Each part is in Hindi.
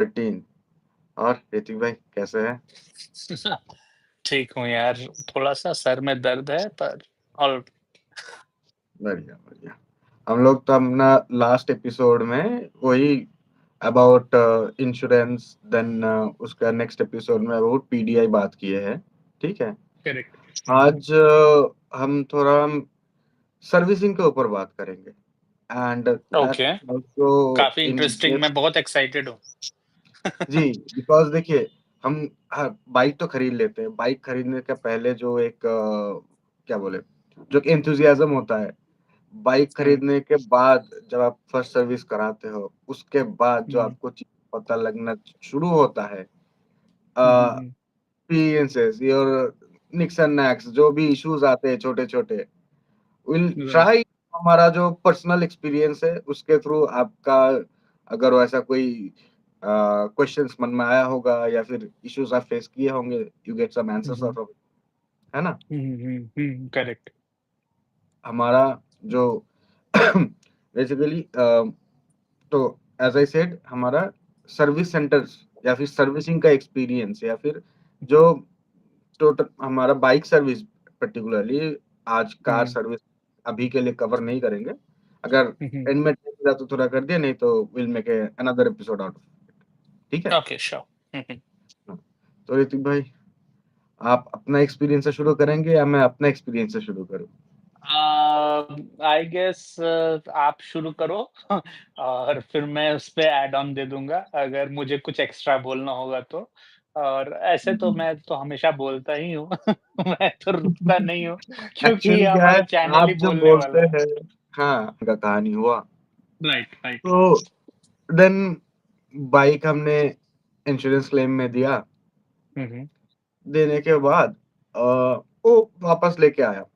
15। और ऋतिक भाई कैसे हैं? ठीक हूँ यार, थोड़ा-सा सर में दर्द है पर ऑल बढ़िया, बढ़िया। हम लोग तो अपना लास्ट एपिसोड में वही अबाउट इंश्योरेंस देन उसका नेक्स्ट एपिसोड में अबाउट पीडीआई बात किए हैं, ठीक है? करेक्ट। आज हम थोड़ा सर्विसिंग के ऊपर बात करेंगे एंड दैट ओके, आल्सो काफ़ी इन इंटरेस्टिंग, मैं बहुत एक्साइटेड हूँ। जी, बिकॉज़ देखिए हम बाइक तो खरीद लेते हैं। बाइक खरीदने के पहले जो एक क्या बोले जो एक एंथुसियाज़्म होता है, बाइक हुँ, खरीदने के बाद जब आप फर्स्ट सर्विस कराते हो, उसके बाद जो हुँ, आपको चीज़ पता लगना शुरू होता है हुँ, हुँ, अ, हुँ, experiences your nicks and knacks जो भी इश्यूज़ आते हैं छोटे-छोटे, विल राइट। ट्राई हमारा जो पर्सनल एक्सपीरियंस है उसके थ्रू आपका अगर वैसा कोई क्वेश्चन्स मन में आया होगा या फिर इश्यूज़ आप फेस किए होंगे, you get some hmm, answers hmm, out of it, है ना? हुँ, हुँ, हुँ, करेक्ट। हमारा जो बेसिकली तो एज़ आई सेड हमारा सर्विस सेंटर्स या फिर सर्विसिंग का एक्सपीरियंस या फिर जो टोटल हमारा बाइक सर्विस पर्टिकुलरली आज कार हुँ, सर्विस अभी के लिए कवर नहीं करेंगे। अगर हुँ, हुँ, एंड में टाइम मिला तो थोड़ा कर दिया नहीं तो will make another episode out of it. ठीक है? Okay, sure. हुँ, हुँ। हाँ, तो ऋतिक भाई आप अपना एक्सपीरियंस से शुरू करेंगे या मैं अपना एक्सपीरियंस से शुरू करूँ? आई गेस आप शुरू करो और फिर मैं उस पे ऐड ऑन दे दूँगा, अगर मुझे कुछ एक्स्ट्रा बोलना होगा तो। और ऐसे तो हुँ। मैं तो हमेशा बोलता ही हूँ, मैं तो रुकता नहीं हूँ, क्योंकि ये एक्चुअली क्या है हमारा चैनल ही आप जब बोलने बोलते वाला है। हैं हाँ, का कहानी हुआ। Right, right. तो देन बाइक हमने इंश्योरेंस क्लेम में दिया, हुँ, हुँ, देने के बाद वो वापस लेके आया।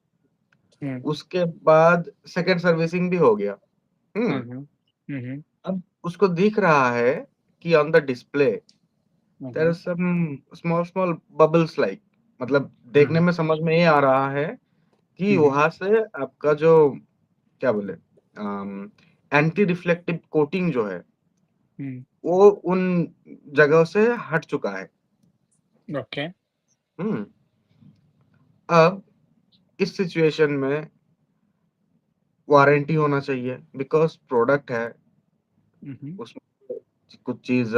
हुँ, उसके बाद सेकंड सर्विसिंग भी हो गया। हुँ, हुँ, हुँ, हुँ, हुँ, अब उसको दिख रहा है कि on the display hmm, there hmm, is some small small bubbles like मतलब हुँ, देखने में समझ में ये आ रहा है कि हुँ, हुँ, वहाँ से आपका जो क्या बोले एंटी रिफ्लेक्टिव कोटिंग जो है, हुँ, वो उन जगहों से हट चुका है। ओके। हुँ, अब इस सिचुएशन में वारंटी होना चाहिए बिकॉज़ प्रोडक्ट है, हुँ, हुँ, उसमें कुछ चीज़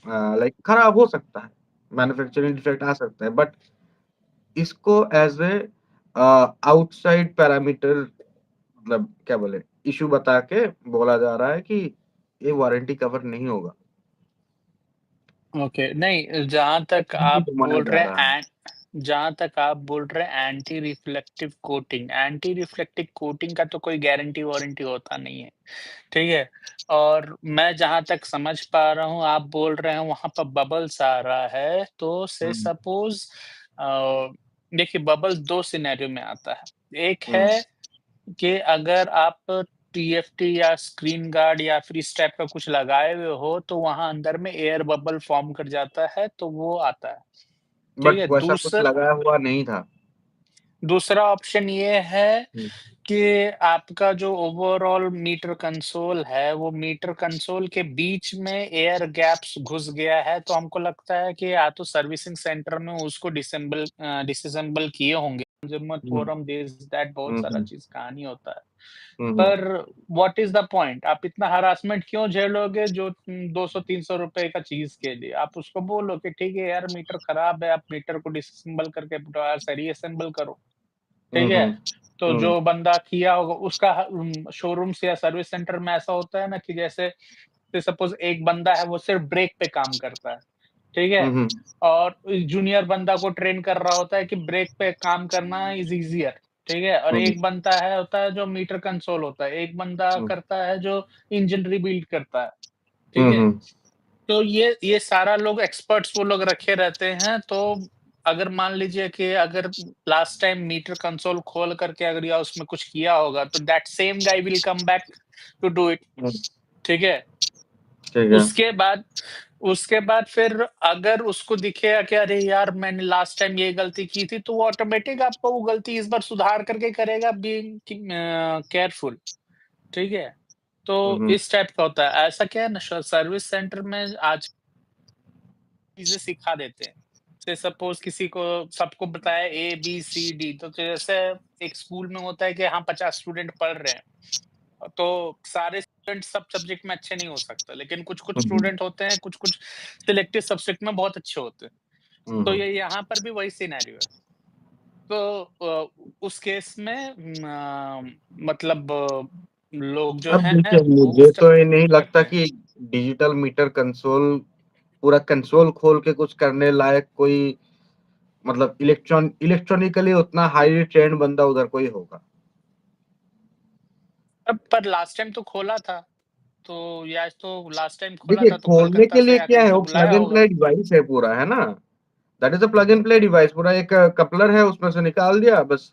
लाइक खराब हो सकता है, मैन्युफैक्चरिंग डिफेक्ट आ सकता है बट इसको एज़ आउटसाइड पैरामीटर मतलब क्या बोले इश्यू बता के बोला जा रहा है कि ये वारंटी कवर नहीं होगा। ओके। नहीं, जहाँ तक ये आप घुमाया बोल जा रहे रहा है। हैं जहाँ तक आप बोल रहे हैं एंटी रिफ्लेक्टिव कोटिंग का तो कोई गारंटी वारंटी होता नहीं है, ठीक है? और मैं जहाँ तक समझ पा रहा हूँ, आप बोल रहे हैं वहाँ पर बबल्स आ रहा है, तो से हुँ, सपोज़ देखिए, बबल्स 2 सिनेरियो में आता है। एक हुँ, है कि अगर आप टीएफटी या स्क्रीन गार्ड या फिर इस टाइप का कुछ लगाए हुए हो, तो वहाँ अंदर में एयर बबल फ़ॉर्म कर जाता है, तो वो आता है, ठीक बट है? वैसा कुछ लगाया हुआ नहीं था। दूसरा ऑप्शन ये है हुँ, कि आपका जो ओवरऑल मीटर कंसोल है, वो मीटर कंसोल के बीच में एयर गैप्स घुस गया है, तो हमको लगता है कि या तो सर्विसिंग सेंटर में उसको डिसअसेंबल किए होंगे। Consumer hmm, forum this that बहुत हुँ, सारा हुँ, चीज़ कहानी होता है। हुँ, हुँ, पर व्हाट इज़ द पॉइंट? आप इतना हरासमेंट क्यों झेलोगे जो 200-300 रुपए का चीज़ के लिए? आप उसको बोलो कि ठीक है यार, मीटर खराब है, आप मीटर को डिसअसेंबल करके दोबारा से रीअसेंबल करो, हुँ, ठीक है? हुँ, तो हुँ, जो बंदा किया होगा उसका शोरूम्स या सर्विस सेंटर में ऐसा होता है ना कि जैसे सपोज़ एक बंदा है, वो सिर्फ़ ब्रेक पे काम करता है, ठीक हुँ, है? हुँ, और जूनियर बंदा को ट्रेन कर रहा होता है कि ब्रेक पे काम करना इज़ ईज़ियर, ठीक है? और हुँ, एक बनता है होता है जो मीटर कंसोल होता है, एक बंदा हुँ, करता है जो इंजन रीबिल्ड करता है, ठीक हुँ, है? हुँ, तो ये सारा लोग एक्सपर्ट्स वो लोग रखे रहते हैं, तो अगर मान लीजिए कि अगर लास्ट टाइम मीटर कंसोल खोल करके अगर या उसमें कुछ किया होगा, तो that same guy will come back to do it, हुँ, ठीक है? ठीक है। उसके बाद उसके बाद फिर अगर उसको दिखेगा कि अरे यार, मैंने लास्ट टाइम ये गलती की थी, तो वो ऑटोमेटिक आपको वो गलती इस बार सुधार करके करेगा, बीइंग केयरफुल, ठीक है? हुँ, तो हुँ, इस टाइप का होता है। ऐसा क्या है ना, सर्विस सेंटर में आज चीजें सिखा देते हैं। से सपोज किसी को सबको बताया ABCD, तो जैसे एक स्कूल में होता है कि हाँ 50 स्टूडेंट पढ़ रहे हैं, तो सारे स्टूडेंट सब सब्जेक्ट में अच्छे नहीं हो सकते, लेकिन कुछ-कुछ हम्म, स्टूडेंट होते हैं, कुछ-कुछ सिलेक्टिव सब्जेक्ट में बहुत अच्छे होते हैं। तो हम्म। ये यहाँ पर भी वही सिनेरियो है। तो उस केस में मतलब लोग जो अब हैं देखिए, वो मुझे उस तो ये नहीं लगता करते हैं। कि डिजिटल मीटर कंसोल पूरा कंसोल खोल के कुछ करने लायक कोई, मतलब इलेक्ट्रॉनिकली उतना हाईली ट्रेंड बंदा उधर कोई होगा। अब पर लास्ट टाइम तो खोला था, तो या तो लास्ट टाइम खोला देखिए, था तो खोलने कलकत्ता के से लिए या क्या कहीं है, से वो प्लग बुलाया एंड होगा। प्ले डिवाइस है पूरा, है ना? That is a plug and play device, पूरा एक कपलर है, उसमें से निकाल दिया बस,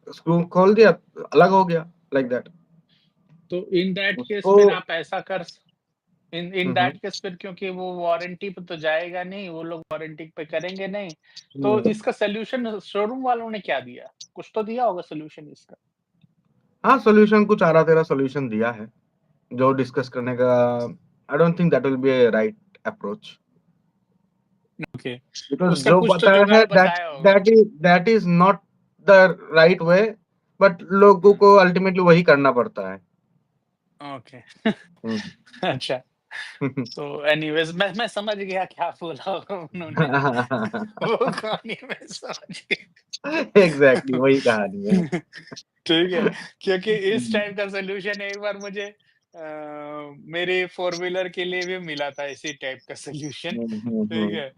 स्क्रू खोल दिया, अलग हो गया, लाइक दैट। तो इन दैट केस उसको फिर आप ऐसा कर इन इन हम्म, दैट केस फिर क्योंकि वो वारंटी पे तो जाएगा नहीं, वो लोग वारंटी पे करेंगे नहीं, तो हम्म। इसका सॉल्यूशन शोरूम वालों ने क्या दिया? कुछ तो दिया होगा सॉल्यूशन इसका। हाँ, सॉल्यूशन कुछ आरा तेरा सॉल्यूशन दिया है, जो डिस्कस करने का I don't think that will be A right approach. Okay, because उसका जो कुछ तो बताया है, जुगाड़ बताया होगा। That is not the right way, but लोगों हुँ, को अल्टीमेटली वही करना पड़ता है। ओके। हुँ। अच्छा, तो एनीवेज़ मैं समझ गया क्या बोला होगा उन्होंने। वो कहानी मैं समझ एग्ज़ैक्टली गया। वही कहानी है। ठीक है, क्योंकि इस हुँ, टाइप का सॉल्यूशन एक बार मुझे मेरी फ़ोर व्हीलर के लिए भी मिला था इसी टाइप का सॉल्यूशन, हुँ, हुँ, ठीक हुँ। है?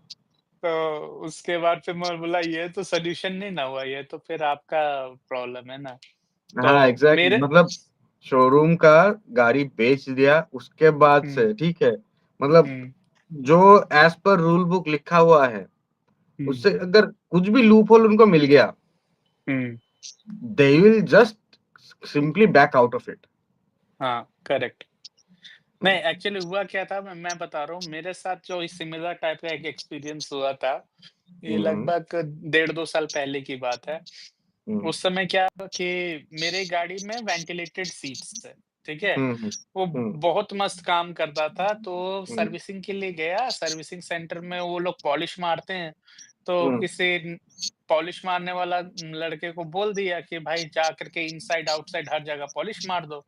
तो उसके बाद फिर मैं बोला ये तो सॉल्यूशन नहीं ना हुआ, ये तो फिर आपका प्रॉब्लम है ना। हाँ, तो एग्ज़ैक्टली, मेरे मतलब शोरूम का गाड़ी बेच दिया, उसके बाद हुँ, से ठीक है, मतलब हुँ, जो एज़ पर रूल बुक लिखा हुआ है, हुँ, उससे अगर कुछ भी लूप होल उनको मिल गया, हुँ, they will just simply back out of it. हाँ, करेक्ट। हुँ, नहीं, एक्चुअली हुआ क्या था, मैं बता रहा हूँ, मेरे साथ जो इस सिमिलर टाइप का एक एक्सपीरियंस हुआ था, ये हुँ, हुँ, लगभग 1.5-2 साल पहले की बात है। हुँ, उस समय क्या हुआ कि मेरे गाड़ी में वेंटिलेटेड सीट्स थे, ठीक है? हुँ, हुँ, वो हुँ, बहुत मस्त काम करता था, तो हुँ, सर्विसिंग के लिए गया, सर्विसिंग सेंटर में वो लोग पॉलिश मारते हैं, तो हुँ। किसी पॉलिश मारने वाला लड़के को बोल दिया कि भाई जा कर के इनसाइड, आउटसाइड हर जगह पॉलिश मार दो।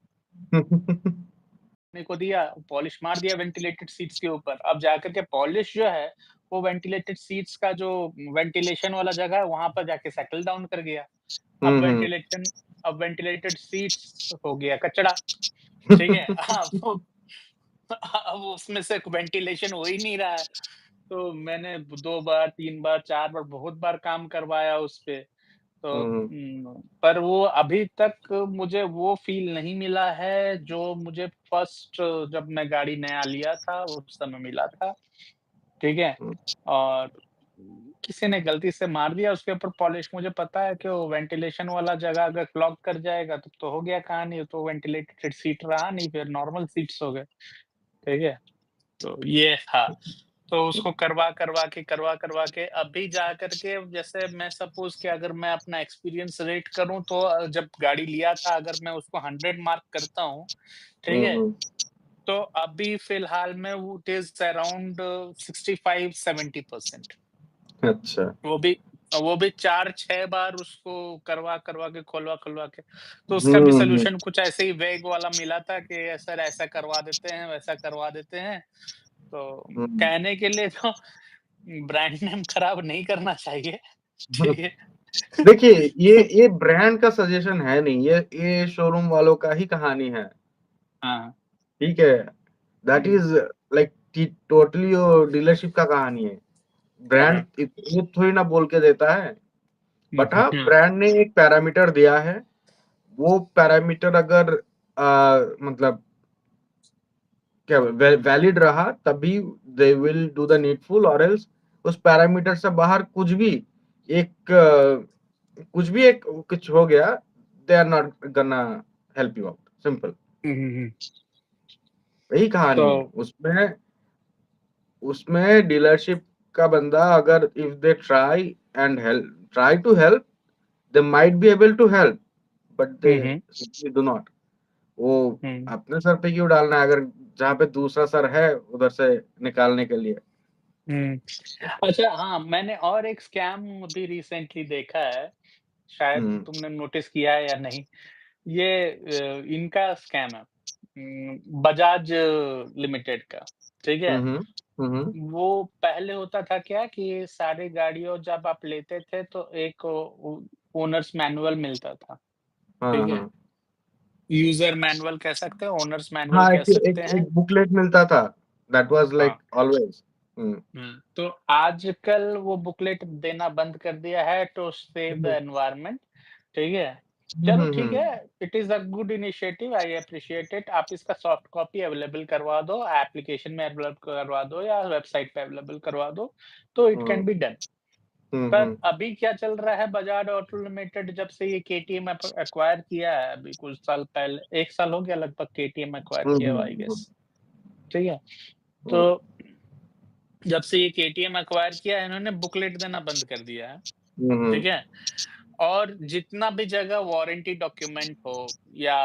मेरे को दिया, पॉलिश मार दिया वेंटिलेटेड सीट्स के ऊपर। अब जाकर के पॉलिश जो है, वो वेंटिलेटेड सीट्स का जो वेंटिलेशन वाला जगह है, वहाँ पर जाके सेटल डाउन कर गया। अब हुँ, हुँ। वेंटिलेटेड सीट्स हो गया कचड़ा, ठीक है? अब उसमें से वेंटिलेशन हो ही नहीं रहा है। तो मैंने 2 बार, 3 बार, 4 बार बहुत बार काम करवाया उसपे। तो हुँ, पर वो अभी तक मुझे वो फ़ील नहीं मिला है जो मुझे फर्स्ट जब मैं गाड़ी नया लिया था उस समय मिला था, ठीक है? हुँ, और किसी ने गलती से मार दिया उसके ऊपर पॉलिश, मुझे पता है कि वो वेंटिलेशन वाला जगह अगर क्लॉग कर जाएगा तब तो हो गया कहानी, तो वेंटिलेटेड सीट रहा नहीं, फिर नॉर्मल सीट्स हो गए, ठीक है? तो ये था। तो उसको करवा करवा के अभी जा कर के जैसे मैं सपोज़ कि अगर मैं अपना एक्सपीरियंस रेट करूँ तो जब गाड़ी लिया था अगर मैं उसको 100 मार्क करता हूँ, ठीक हुँ, है? हुँ। तो अभी फ़िलहाल में वो इट इज़ अराउंड 65-70%। अच्छा। वो भी वो भी 4-6 बार उसको करवा के, खुलवा के। तो उसका भी हुँ, हुँ, सॉल्यूशन कुछ ऐसे ही वेग वाला मिला था कि सर ऐसा करवा देते हैं, वैसा करवा देते हैं। तो हुँ। कहने के लिए तो ब्रांड नेम खराब नहीं करना चाहिए, ठीक है? देखिए, ये ब्रांड का सजेशन है नहीं, ये शोरूम वालों का ही कहानी है, हाँ, ठीक है? That hmm, is like T totally वो डीलरशिप का कहानी है। ब्रांड हाँ, ये थोड़ी ना बोल के देता है, बट हाँ, हाँ, ब्रांड ने एक पैरामीटर दिया है, वो पैरामीटर अगर मतलब क्या वैलिड रहा, तभी they will do the needful, और एल्स उस पैरामीटर से बाहर एक कुछ भी एक कुछ हो गया, they are not gonna help you out, simple. हुँ, हुँ, हुँ। वही तो कहानी है उसमें। उसमें डीलरशिप का बंदा अगर if they try to help, they might be able to help, but they hmm, hmm, simply do not. वो हुँ, अपने सर पे क्यों डालना है, अगर जहाँ पे दूसरा सर है उधर से निकालने के लिए। अच्छा हाँ, मैंने और एक स्कैम अभी रिसेंटली देखा है, शायद हुँ, तुमने नोटिस किया है या नहीं। ये इनका स्कैम है, बजाज लिमिटेड का, ठीक है? हुँ, हुँ, हुँ, हुँ, वो पहले होता था क्या कि सारी गाड़ियों जब आप लेते थे तो एक ओ ओनर्स मैनुअल मिलता था, हाँ, ठीक है? हाँ। यूज़र मैनुअल कह सकते हैं, ओनर्स मैनुअल हाँ, कह एक सकते एक हैं। एक बुकलेट मिलता था, दैट वाज़ हाँ। Like always. हुँ, तो आजकल वो बुकलेट देना बंद कर दिया है to save the hmm, environment, ठीक है? हुँ, चलो हुँ, ठीक है, हुँ, it is a good initiative, I appreciate it. आप इसका सॉफ्ट कॉपी अवेलेबल करवा दो, एप्लीकेशन में अवेलेबल करवा दो या वेबसाइट पे अवेलेबल करवा दो, तो it can hmm, be done. हुँ, पर हुँ, अभी क्या चल रहा है, बजाज ऑटो लिमिटेड जब से ये केटीएम एक्वायर किया है, अभी कुछ साल पहले 1 साल हो गया लगभग केटीएम एक्वायर हुँ, किया हुआ हुँ, आई हुँ, गेस, ठीक है? हुँ, तो जब से ये केटीएम एक्वायर किया है, इन्होंने बुकलेट देना बंद कर दिया है, हुँ, ठीक हुँ, है? और जितना भी जगह वारंटी डॉक्यूमेंट हो या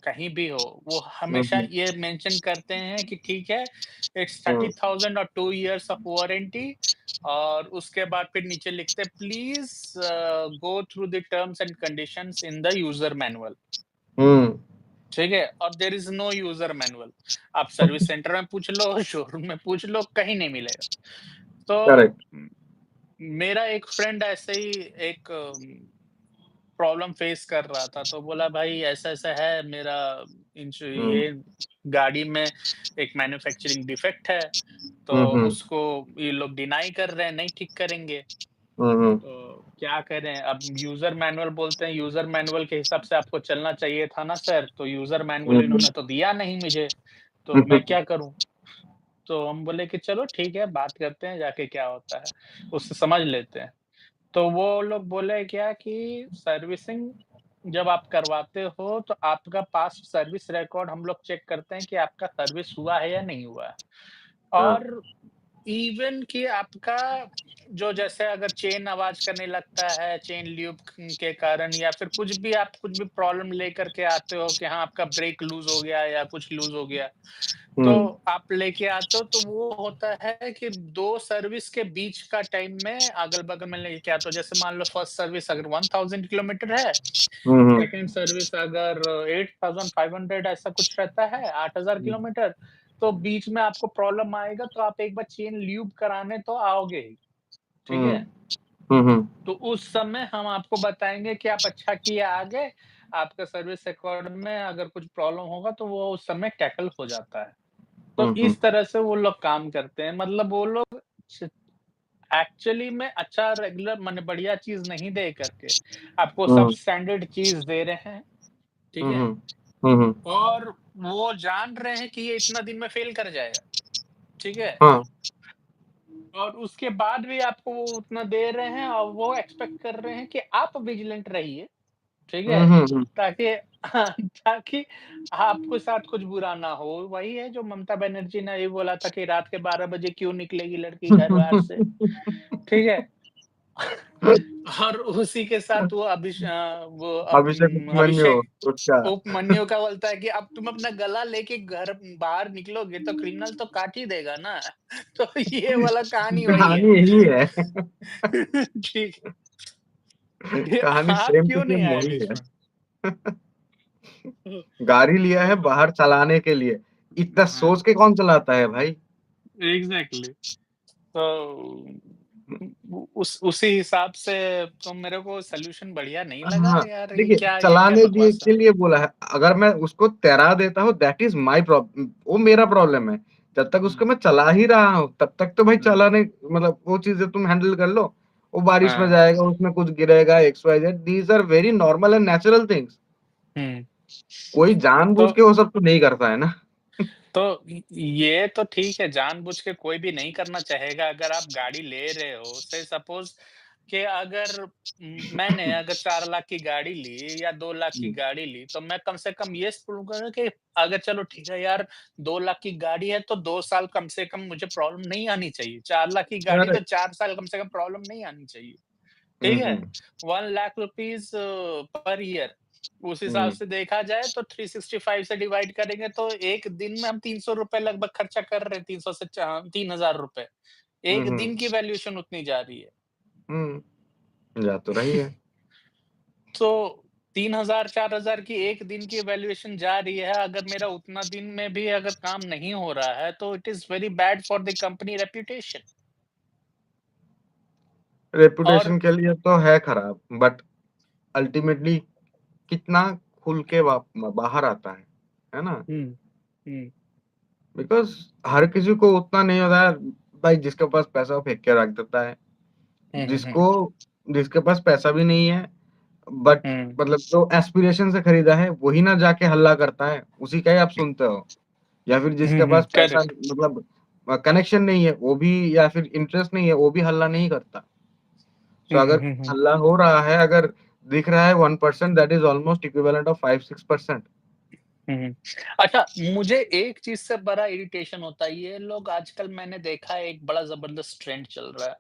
कहीं भी हो, वो हुँ, हमेशा हुँ, ये मेंशन करते हैं कि ठीक है, इट्स हुँ, 30,000 और 2 इयर्स ऑफ वारंटी, और उसके बाद फिर नीचे लिखते हैं please go through the terms and conditions in the user manual, हुँ, ठीक है? और there is no user manual. आप सर्विस सेंटर में पूछ लो, शोरूम में पूछ लो, कहीं नहीं मिलेगा। तो करेक्ट। उम, मेरा एक फ्रेंड ऐसे ही एक प्रॉब्लम फेस कर रहा था, तो बोला भाई ऐसा-ऐसा है मेरा हुँ, ये गाड़ी में एक मैन्युफैक्चरिंग डिफेक्ट है, तो हुँ, हुँ, उसको ये लोग डिनाई कर रहे हैं, नहीं ठीक करेंगे। हुँ, हुँ, तो क्या करें? अब यूज़र मैनुअल बोलते हैं, यूज़र मैनुअल के हिसाब से आपको चलना चाहिए था ना सर, तो यूज़र हुँ, मैनुअल हुँ, इन्होंने तो दिया नहीं मुझे, तो मैं क्या करूँ? तो हम बोले कि चलो ठीक है, बात करते हैं जाके क्या होता है, उससे समझ लेते हैं। तो वो लोग बोले क्या कि सर्विसिंग जब आप करवाते हो तो आपका पास्ट सर्विस रिकॉर्ड हम लोग चेक करते हैं कि आपका सर्विस हुआ है या नहीं हुआ है। हाँ, और इवन कि आपका जो जैसे अगर चेन आवाज़ करने लगता है, चेन ल्यूब के कारण या फिर कुछ भी आप कुछ भी प्रॉब्लम लेकर के आते हो कि हाँ, आपका ब्रेक लूज़ हो गया या कुछ लूज़ हो गया, तो हुँ, आप लेके आते हो तो वो होता है कि 2 सर्विस के बीच का टाइम में अगल-बगल में लेके आते हो। जैसे मान लो फर्स्ट सर्विस अगर 1000 किलोमीटर है, हुँ, हुँ, सेकंड सर्विस अगर 8500 ऐसा कुछ रहता है, 8000 हुँ, किलोमीटर, तो बीच में आपको प्रॉब्लम आएगा तो आप एक बार चेन ल्यूब कराने तो आओगे ही, ठीक हुँ, है? हुँ, हुँ, तो उस समय हम आपको बताएँगे कि आप अच्छा किए आ गए, आपका सर्विस रिकॉर्ड में अगर कुछ प्रॉब्लम होगा तो वो उस समय टैकल हो जाता है। तो हुँ, हुँ, इस तरह से वो लोग काम करते हैं, मतलब वो लोग स एक्चुअली में अच्छा रेगुलर माने बढ़िया चीज़ नहीं दे करके, आपको सब हुँ, स्टैंडर्ड चीज़ दे रहे हैं, ठीक हुँ, है? हुँ, हुँ, हुँ, और वो जान रहे हैं कि ये इतना दिन में फ़ेल कर जाएगा, ठीक है? हाँ, और उसके बाद भी आपको वो उतना दे रहे हैं और वो एक्सपेक्ट कर रहे हैं कि आप विजिलेंट रहिए, ठीक हुँ, है? हुँ, हुँ। ताकि हाँ, ताकि आपके साथ कुछ बुरा ना हो। वही है जो ममता बनर्जी ने ये बोला था कि रात के 12 बजे क्यों निकलेगी लड़की घर बाहर से, ठीक है? और उसी के साथ वो अभिषेक उपमन्यु अभिषेक उसका उपमन्यु का बोलता है कि अब तुम अपना गला लेके घर बाहर निकलोगे तो क्रिमिनल तो काट ही देगा ना। तो ये वाला कहानी वही है। कहानी यही है। ठीक है, कहानी आप सेम टू क्यों नहीं सेम आए वही है। बीच में? गाड़ी लिया है तो बाहर चलाने के लिए। इतना हाँ, सोच के कौन चलाता है भाई? एग्ज़ैक्टली। तो उस उसी हिसाब से तो मेरे को सॉल्यूशन बढ़िया नहीं लगा हाँ, यार, देखिए ये क्या चलाने दिए बकवास है। के लिए बोला है। अगर मैं उसको तैरा देता हूँ दैट इज़ माय वो मेरा प्रॉब्लम है। जब तक उसको हुँ, मैं चला ही रहा हूँ, तब तक तो भाई हुँ, चलाने मतलब वो चीज़ें तुम हैंडल कर लो। वो बारिश में हाँ, जाएगा, उसमें कुछ गिरेगा X, Y, Z these are very normal and natural things. हुँ। कोई जानबूझ तो के वो सब तो नहीं करता है ना। तो ये तो ठीक है, जानबूझ के कोई भी नहीं करना चाहेगा अगर आप गाड़ी ले रहे हो, से सपोज़ कि अगर मैंने अगर 4 लाख की गाड़ी ली या 2 लाख की हुँ, गाड़ी ली, तो मैं कम से कम ये बोलूँगा ना कि अगर चलो ठीक है यार, 2 लाख की गाड़ी है तो 2 साल कम से कम मुझे प्रॉब्लम नहीं आनी चाहिए। 4 लाख की गाड़ी तो करेक्ट। 4 साल कम से कम प्रॉब्लम नहीं आनी चाहिए। हुँ, ठीक है? हुँ, 1 लाख रुपीज़ पर ईयर, उस हिसाब हुँ, से देखा जाए तो 365 से डिवाइड करेंगे तो एक दिन में हम ₹300 लगभग खर्चा कर रहे हैं, 300 से चा ₹3000, एक दिन की वैल्यूएशन उतनी जा रही है। जा तो रही है। तो 3000 4000 की एक दिन की वैल्यूएशन जा रही है, अगर मेरा उतना दिन में भी अगर काम नहीं हो रहा है, तो it is very bad for the company reputation. और रेपुटेशन के लिए तो है खराब, बट अल्टीमेटली कितना खुल के बाहर आता है ना? हुँ, हुँ, बिकॉज़ हर किसी को उतना नहीं होता है, भाई जिसके पास पैसा वो फेंक के रख देता है। हुँ, हुँ, हुँ, जिसको जिसके पास पैसा भी नहीं है, बट हुँ, मतलब जो एस्पिरेशन से खरीदा है, वही ना जाके हल्ला करता है, उसी का ही आप सुनते हो। या फिर हुँ, जिसके हुँ, पास पैसा करेक्ट। मतलब कनेक्शन नहीं है, वो भी या फिर इंटरेस्ट नहीं है, वो भी हल्ला नहीं करता। सो हुँ, अगर हुँ, हुँ, हल्ला हो रहा है, अगर दिख रहा है 1% that is almost equivalent of 5-6%। हुँ, हुँ। अच्छा, मुझे एक चीज़ से बड़ा इरिटेशन होता है, ये लोग आजकल मैंने देखा है एक बड़ा ज़बरदस्त ट्रेंड चल रहा है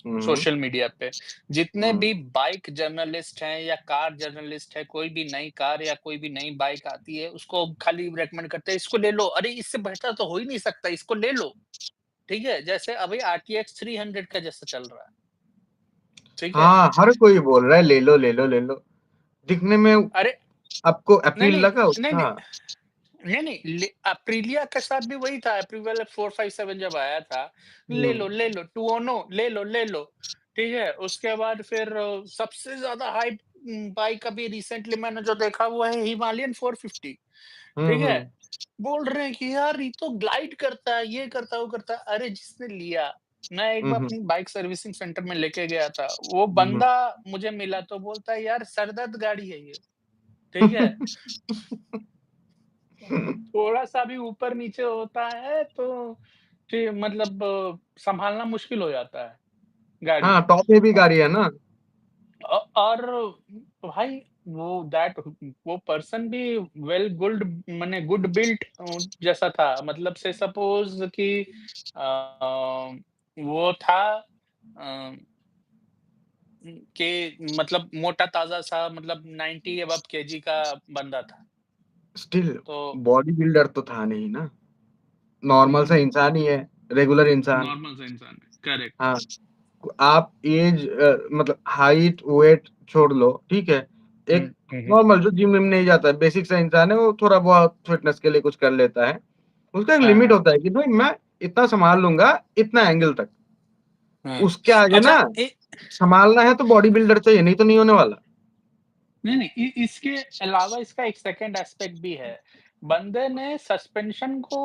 हुँ, हुँ, सोशल मीडिया पे। जितने हुँ, भी बाइक जर्नलिस्ट हैं या कार जर्नलिस्ट है, कोई भी नई कार या कोई भी नई बाइक आती है, उसको खाली रिकमेंड करते हैं, इसको ले लो, अरे इससे बेहतर तो हो ही नहीं सकता, इसको ले लो, ठीक है? जैसे अभी आरटीएक्स 300 का जैसा चल रहा है, ठीक है? हाँ, हर कोई बोल रहा है ले लो, ले लो, ले लो। दिखने में अरे आपको नहीं, अपील नहीं, लगा नहीं, नहीं, उसका? नहीं, नहीं, अप्रिलिया के साथ भी वही था, अप्रिलिया 457 जब आया था, हुँ, ले लो, टुओनो ले लो, ठीक है? उसके बाद फिर सबसे ज़्यादा हाइप बाइक अभी रिसेंटली मैंने जो देखा वो है हिमालयन 450, हुँ, ठीक है? हुँ, बोल रहे हैं कि यार ये तो ग्लाइड करता है, ये करता है, वो करता है। अरे जिसने लिया, मैं एक हुँ, बार हुँ, अपनी बाइक सर्विसिंग सेंटर में लेके गया था, वो हुँ, बंदा मुझे मिला तो बोलता है यार सरदर्द गाड़ी है ये, ठीक है? थोड़ा-सा भी ऊपर-नीचे होता है तो फिर मतलब सँभालना मुश्किल हो जाता है गाड़ी। हाँ, टॉप हेवी गाड़ी है ना? और भाई वो दैट वो पर्सन भी वेल गुड माने गुड बिल्ट जैसा था। मतलब से सपोज़ कि वो था अ, कि मतलब मोटा-ताज़ा सा मतलब 90 अबव केजी का बंदा था। स्टिल तो बॉडी बिल्डर तो था नहीं ना, नॉर्मल सा हुँ, इंसान ही है, रेगुलर इंसान। नॉर्मल सा इंसान है। करेक्ट। हाँ, आप एज मतलब हाइट, वेट छोड़ लो, ठीक है? हुँ, एक हुँ, हुँ। नॉर्मल जो जिम-विम नहीं जाता है, बेसिक सा इंसान है, वो थोड़ा बहुत फिटनेस के लिए कुछ कर लेता है। उसका एक हाँ, लिमिट हाँ। होता है कि भाई मैं इतना सँभाल लूँगा, इतना एंगल तक। हाँ। उसके आगे अच्छा ना सँभालना है तो बॉडी बिल्डर चाहिए, नहीं तो नहीं होने वाला। नहीं, नहीं इसके अलावा इसका एक सेकंड एस्पेक्ट भी है। बंदे ने सस्पेंशन को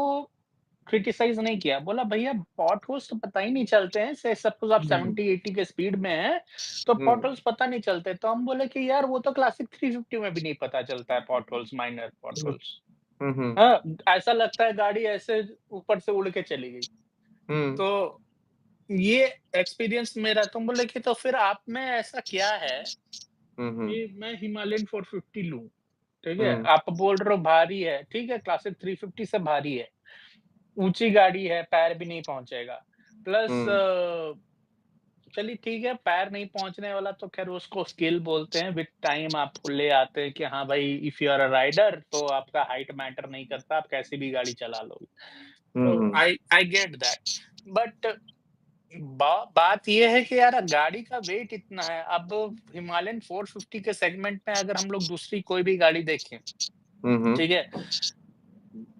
क्रिटिसाइज़ नहीं किया, बोला भैया पॉट होल्स तो पता ही नहीं चलते हैं, से सपोज़ आप हुँ, 70-80 के स्पीड में हैं, तो पॉट हुँ, होल्स पता नहीं चलते। तो हम बोले कि यार वो तो क्लासिक 350 में भी नहीं पता चलता है पॉट होल्स, माइनर पॉट हुँ, होल्स। हुँ, हुँ, हाँ, ऐसा लगता है गाड़ी ऐसे ऊपर से उड़ के चली गई। हुँ, तो ये एक्सपीरियंस मेरा तो हम बोले कि तो फिर आप में ऐसा क्या है हुँ, हुँ, कि मैं हिमालयन 450 लूँ, ठीक है? हुँ, आप बोल रहे हो भारी है, ठीक है क्लासिक 350 से भारी है, ऊँची गाड़ी है, पैर भी नहीं पहुँचेगा। प्लस हुँ, चलिए ठीक है, पैर नहीं पहुँचने वाला तो ख़ैर उसको स्किल बोलते हैं, विद टाइम आप ले आते हैं कि हाँ भाई if you are a rider तो आपका हाइट मैटर नहीं करता, आप कैसी भी गाड़ी चला लोगे। हुँ, तो हुँ, आई गेट दैट बट बात ये है कि यार गाड़ी का वेट इतना है, अब हिमालयन 450 के सेगमेंट में अगर हम लोग दूसरी कोई भी गाड़ी देखें, हुँ, हुँ, ठीक है?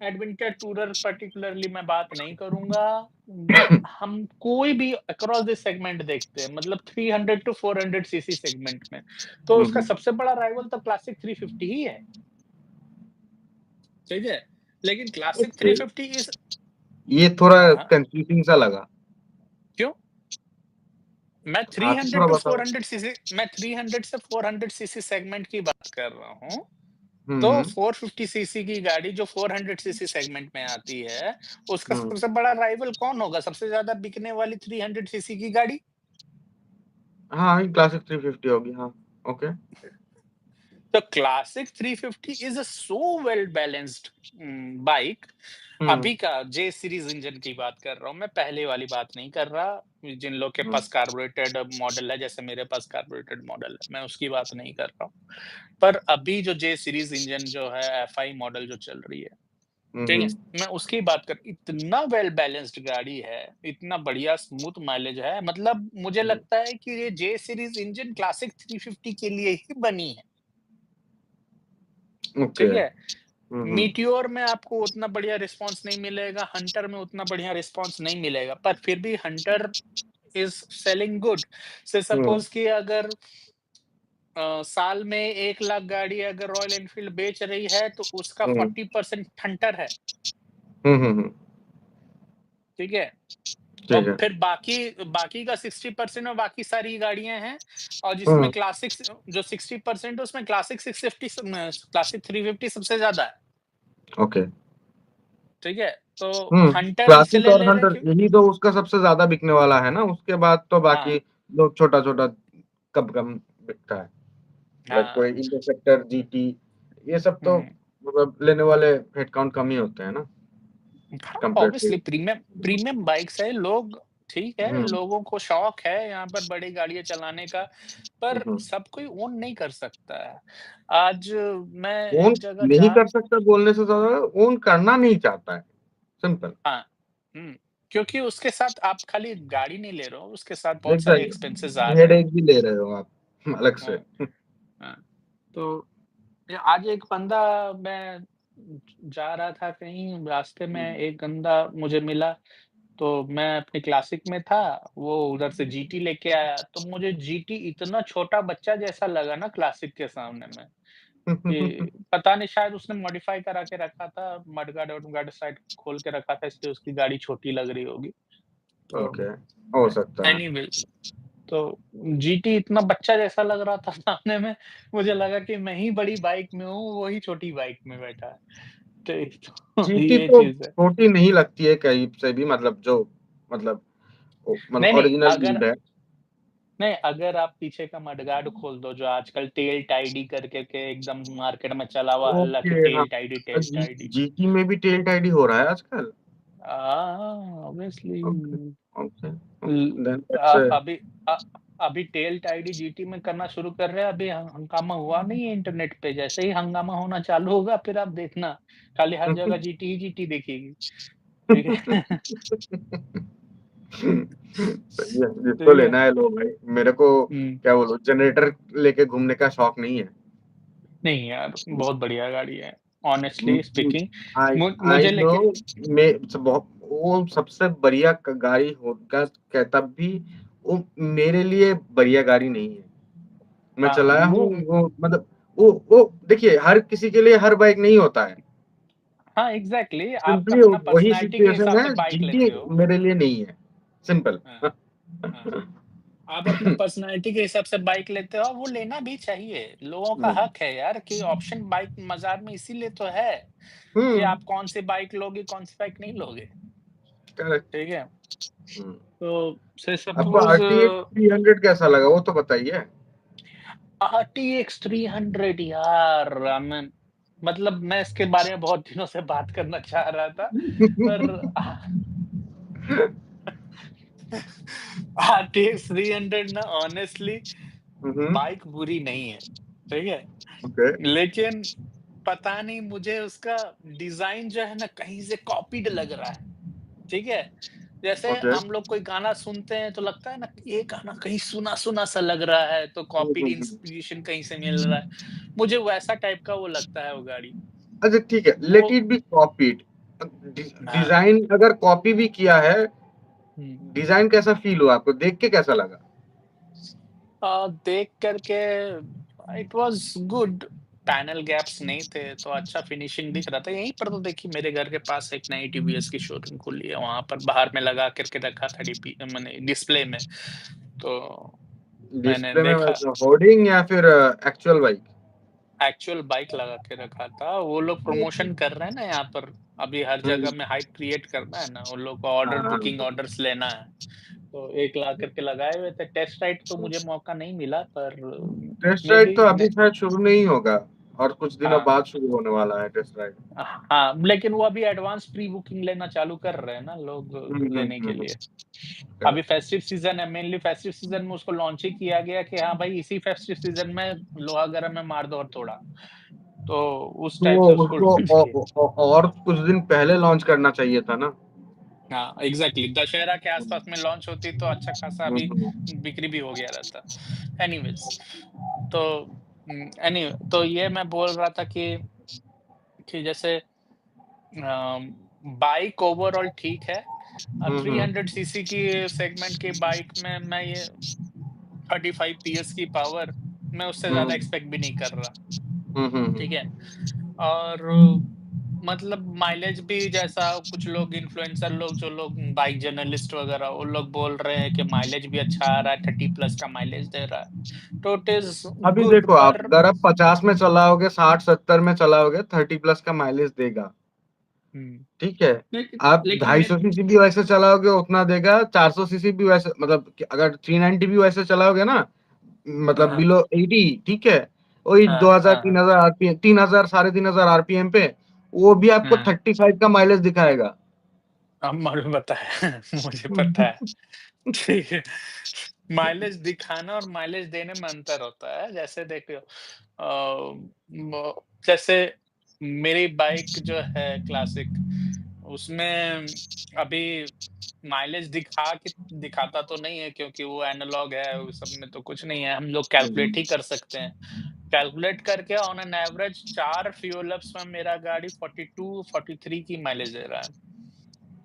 एडवेंचर टूरर पर्टिकुलरली मैं बात नहीं करूँगा। हम कोई भी अक्रॉस दिस सेगमेंट देखते हैं मतलब 300 टू 400 सीसी सेगमेंट में, तो हुँ, उसका हुँ। सबसे बड़ा राइवल तो क्लासिक 350 ही है, ठीक है? लेकिन क्लासिक ओके, 350 इज़ ये थोड़ा हाँ, हाँ, कन्फ्यूज़िंग सा लगा। क्यों? मैं आगे 300 थोड़ा टू बताओ? 400 सीसी मैं 300 से 400 सीसी सेगमेंट की बात कर रहा हूँ। हुँ, तो हुँ, 450 सीसी की गाड़ी जो 400 सीसी सेगमेंट में आती है, उसका हुँ। सबसे बड़ा राइवल कौन होगा? सबसे ज़्यादा बिकने वाली 300 सीसी की गाड़ी? हाँ, ये क्लासिक 350 होगी, हाँ, ओके। तो classic 350 is a so well balanced bike. हुँ, अभी का जे सीरीज़ इंजन की बात कर रहा हूँ मैं, पहले वाली बात नहीं कर रहा। जिन लोग के हुँ, पास कार्बोरेटेड मॉडल है, जैसे मेरे पास कार्बोरेटेड मॉडल है, मैं उसकी बात नहीं कर रहा हूँ। पर अभी जो जे सीरीज़ इंजन जो है एफआई मॉडल जो चल रही है, ठीक है? हम्म, मैं उसकी बात कर इतना वेल बैलेंस्ड गाड़ी है, इतना बढ़िया स्मूथ माइलेज है, मतलब मुझे हम्म, लगता है कि ये जे सीरीज़ इंजन क्लासिक 350 के लिए ही बनी है, ओके। ठीक है? हम्म, मीटियोर में आपको उतना बढ़िया रिस्पॉन्स नहीं मिलेगा, हंटर में उतना बढ़िया रिस्पॉन्स नहीं मिलेगा, पर फिर भी हंटर इज़ सेलिंग गुड। से हम्म, सपोज़ कि अगर साल में 1 लाख गाड़ी अगर रॉयल एनफील्ड बेच रही है, तो उसका हम्म, 40% हंटर है, ठीक है? और ठीक है। फिर बाकी बाकी का 60% में बाकी सारी गाड़ियाँ हैं और जिसमें हम्म, क्लासिक्स जो 60% है उसमें क्लासिक 650 क्लासिक 350 सबसे ज़्यादा है, ओके। ठीक है? तो हंटर क्लासिक इसलिए और ले रहे हैं हंटर क्यों यही तो उसका सबसे ज्यादा बिकने वाला है ना, उसके बाद तो हाँ, बाकी लोग छोटा छोटा कम कम बिकता है। लाइक हाँ, कोई इंटरसेप्टर जीटी, ये सब तो हुँ। मतलब लेने वाले हेड काउंट कम ही होते हैं ना, हाँ, compare to. Obviously premium premium bikes है, लोग ठीक है, हम्म, लोगों को शौक है यहाँ पर बड़ी गाड़ियाँ चलाने का, पर हम्म। सब कोई ओन नहीं कर सकता है। आज मैं ओन एक जगह नहीं जा कर सकता बोलने से ज्यादा ओन करना नहीं चाहता है, सिंपल। हाँ, हुँ, क्योंकि उसके साथ आप खाली गाड़ी नहीं ले रहे हो, उसके साथ बहुत सारे एक्सपेंसेस आ एग्जैक्टली, रहे हैं। हेडेक भी ले रहे हो आप अलग से। हाँ, हाँ, तो आज एक बंदा मैं जा रहा था कहीं, रास्ते में एक बंदा मुझे मिला, तो मैं अपने क्लासिक में था, वो उधर से जीटी लेके आया, तो मुझे जीटी इतना छोटा बच्चा जैसा लगा ना क्लासिक के सामने में, कि पता नहीं शायद उसने मॉडिफाई करा के रखा था, मडगार्ड वडगार्ड शायद खोल के रखा था इसलिए उसकी गाड़ी छोटी लग रही होगी। तो ओके, हो सकता है। एनीवेज़ तो जीटी इतना बच्चा जैसा लग रहा था सामने में, मुझे लगा कि मैं ही बड़ी बाइक में हूँ, वो ही छोटी बाइक में बैठा है। तो जीटी ये तो चीज़ है। छोटी नहीं लगती है कहीं से भी, मतलब जो मतलब मतलब नहीं, नहीं, ओरिजिनल अगर बिल्ड है। नहीं, अगर आप पीछे का मडगार्ड खोल दो, जो आजकल टेल टाइडी करके के एकदम मार्केट में चला हुआ हल्ला ओके, कि हाँ। Tell G, tidy. जीटी में भी टेल टाइडी हो रहा है आजकल। ऑब्वियसली ओके, ओके, ल ओके, देन दैट्स आप अभी अ, अभी टेल टाइडी जीटी में करना शुरू कर रहे हैं, अभी हंगामा हुआ नहीं है इंटरनेट पे, जैसे ही हंगामा होना चालू होगा फिर आप देखना, खाली हर जगह जीटी ही जीटी दिखेगी, ठीक है? सही है, जिसको ठीक है? लेना है लो भाई। मेरे को हुँ। क्या बोलूं, जनरेटर लेके घूमने का शौक नहीं है। नहीं यार, बहुत बढ़िया गाड़ी है, ऑनेस्टली स्पीकिंग आई आई मुझे नो। लेके वो सबसे बढ़िया गाड़ी होगा तब भी वो मेरे लिए बढ़िया गाड़ी नहीं है। मैं हाँ, चलाया हूँ वो वो, मतलब वो देखिए, हर किसी के लिए हर बाइक नहीं होता है। हाँ, एग्ज़ैक्टली आप सिंपली अपना वही पर्सनैलिटी के सिचुएशन हिसाब है, से बाइक जीटी लेते हो। मेरे लिए नहीं है, सिंपल। हाँ, हाँ। आप अपने पर्सनैलिटी के हिसाब से बाइक लेते हो और वो लेना भी चाहिए। लोगों का हक है यार कि ऑप्शन बाइक बाज़ार में इसीलिए तो है कि हम्म, आप कौन-सी बाइक लोगे, कौन-सी बाइक नहीं लोगे, करेक्ट। ठीक है? हम्म। तो से आपको सपोज़ आरटीएक्स 300 कैसा लगा वो तो बताइए। आरटीएक्स 300 यार मतलब मैं इसके बारे में बहुत दिनों से बात करना चाह रहा था पर आरटीएक्स 300 ना ऑनेस्टली हम्म, बाइक बुरी नहीं है, ठीक है? ओके, लेकिन पता नहीं मुझे उसका डिज़ाइन जो है ना कहीं से कॉपीड लग रहा है, ठीक है? जैसे ओके। हम लोग कोई गाना सुनते हैं तो लगता है ना कि ये गाना कहीं सुना-सुना सा लग रहा है तो कॉपीड हम्म। इंस्पिरेशन कहीं से मिल रहा है। मुझे वैसा टाइप का वो लगता है वो गाड़ी। अच्छा ठीक है, वो लेट इट बी कॉपीड। हाँ, डिजाइन अगर कॉपी भी किया है, हुँ। डिजाइन कैसा फील हुआ आपको, देख के कैसा लगा? देख कर के it was good, panel gaps नहीं थे तो अच्छा फिनिशिंग दिख रहा था। यहीं पर तो देखिए मेरे घर के पास एक नई टीवीएस की शोरूम खुली है, वहाँ पर बाहर में लगा कर के रखा था डीपी माने डिस्प्ले में। तो मैंने डिस्प्ले में देखा होर्डिंग या फिर एक्चुअल बाइक? एक्चुअल बाइक लगा के रखा था। वो लोग प्रमोशन कर रहे हैं ना यहाँ पर, अभी हर जगह में हाइप क्रिएट करना है ना, उन लोग को ऑर्डर बुकिंग हाँ, ऑर्डर्स लेना है। तो एक ला कर के लगाए हुए थे, टेस्ट राइड तो मुझे मौका नहीं मिला पर टेस्ट राइड मेबी तो ने अभी शायद शुरू नहीं होगा, और कुछ दिनों हाँ। बाद शुरू होने वाला है टेस्ट राइड। हाँ, लेकिन वो अभी एडवांस प्री बुकिंग लेना चालू कर रहे हैं ना लोग लेने के लिए। अभी करेक्ट। फेस्टिव सीज़न है, मेनली फेस्टिव सीज़न में उसको लॉन्च ही किया गया कि हाँ भाई इसी फेस्टिव सीज़न में लोहा गर्म में मार दो और तोड़ा। तो उस तो टाइप वो से उसको उसको लॉन्च किया। और कुछ दिन पहले लॉन्च करना चाहिए था ना। हाँ, एग्ज़ैक्टली दशहरा के आस-पास में लॉन्च होती तो अच्छा खासा अभी हम्म, बिक्री भी हो गया रहता। एनीवेज़ तो तो ये मैं बोल रहा था कि जैसे बाइक ओवरऑल ठीक है। हम्म, 300 सीसी की सेगमेंट की बाइक में मैं ये 35 पीएस की पावर मैं उससे ज़्यादा हम्म, एक्सपेक्ट भी नहीं कर रहा, हम्म, ठीक है? और मतलब माइलेज भी जैसा कुछ लोग इन्फ्लुएंसर लोग जो लोग बाइक जर्नलिस्ट वगैरह वो लोग बोल रहे हैं कि माइलेज भी अच्छा आ रहा है, 30 प्लस का माइलेज दे रहा है। तो इट इज़ अभी गुड देखो आप पर अगर आप 50 में चलाओगे, 60-70 में चलाओगे, 30 प्लस का माइलेज देगा। हुँ, ठीक है। लेकिन आप लेकिन मैं 250 सीसी भी वैसे चलाओगे उतना देगा, 400 सीसी भी वैसे, मतलब कि अगर 390 भी वैसे चलाओगे ना, मतलब हाँ, बिलो 80, ठीक है, वही हाँ, 2000 हाँ, हाँ, 3000 आरपीएम, 3000 3500 आरपीएम पे वो भी आपको हाँ। 35 का माइलेज दिखाएगा। अब मालूम पता है मुझे पता है। ठीक है। माइलेज दिखाना और माइलेज देने में अंतर होता है। जैसे देखिए जैसे मेरी बाइक जो है क्लासिक उसमें अभी माइलेज दिखाता तो नहीं है क्योंकि वो एनालॉग है, उस सब में तो कुछ नहीं है, हम लोग हम्म, कैलकुलेट ही कर सकते हैं। कैलकुलेट करके on an average 4 fuel ups में मेरा गाड़ी 42-43 की माइलेज दे रहा है,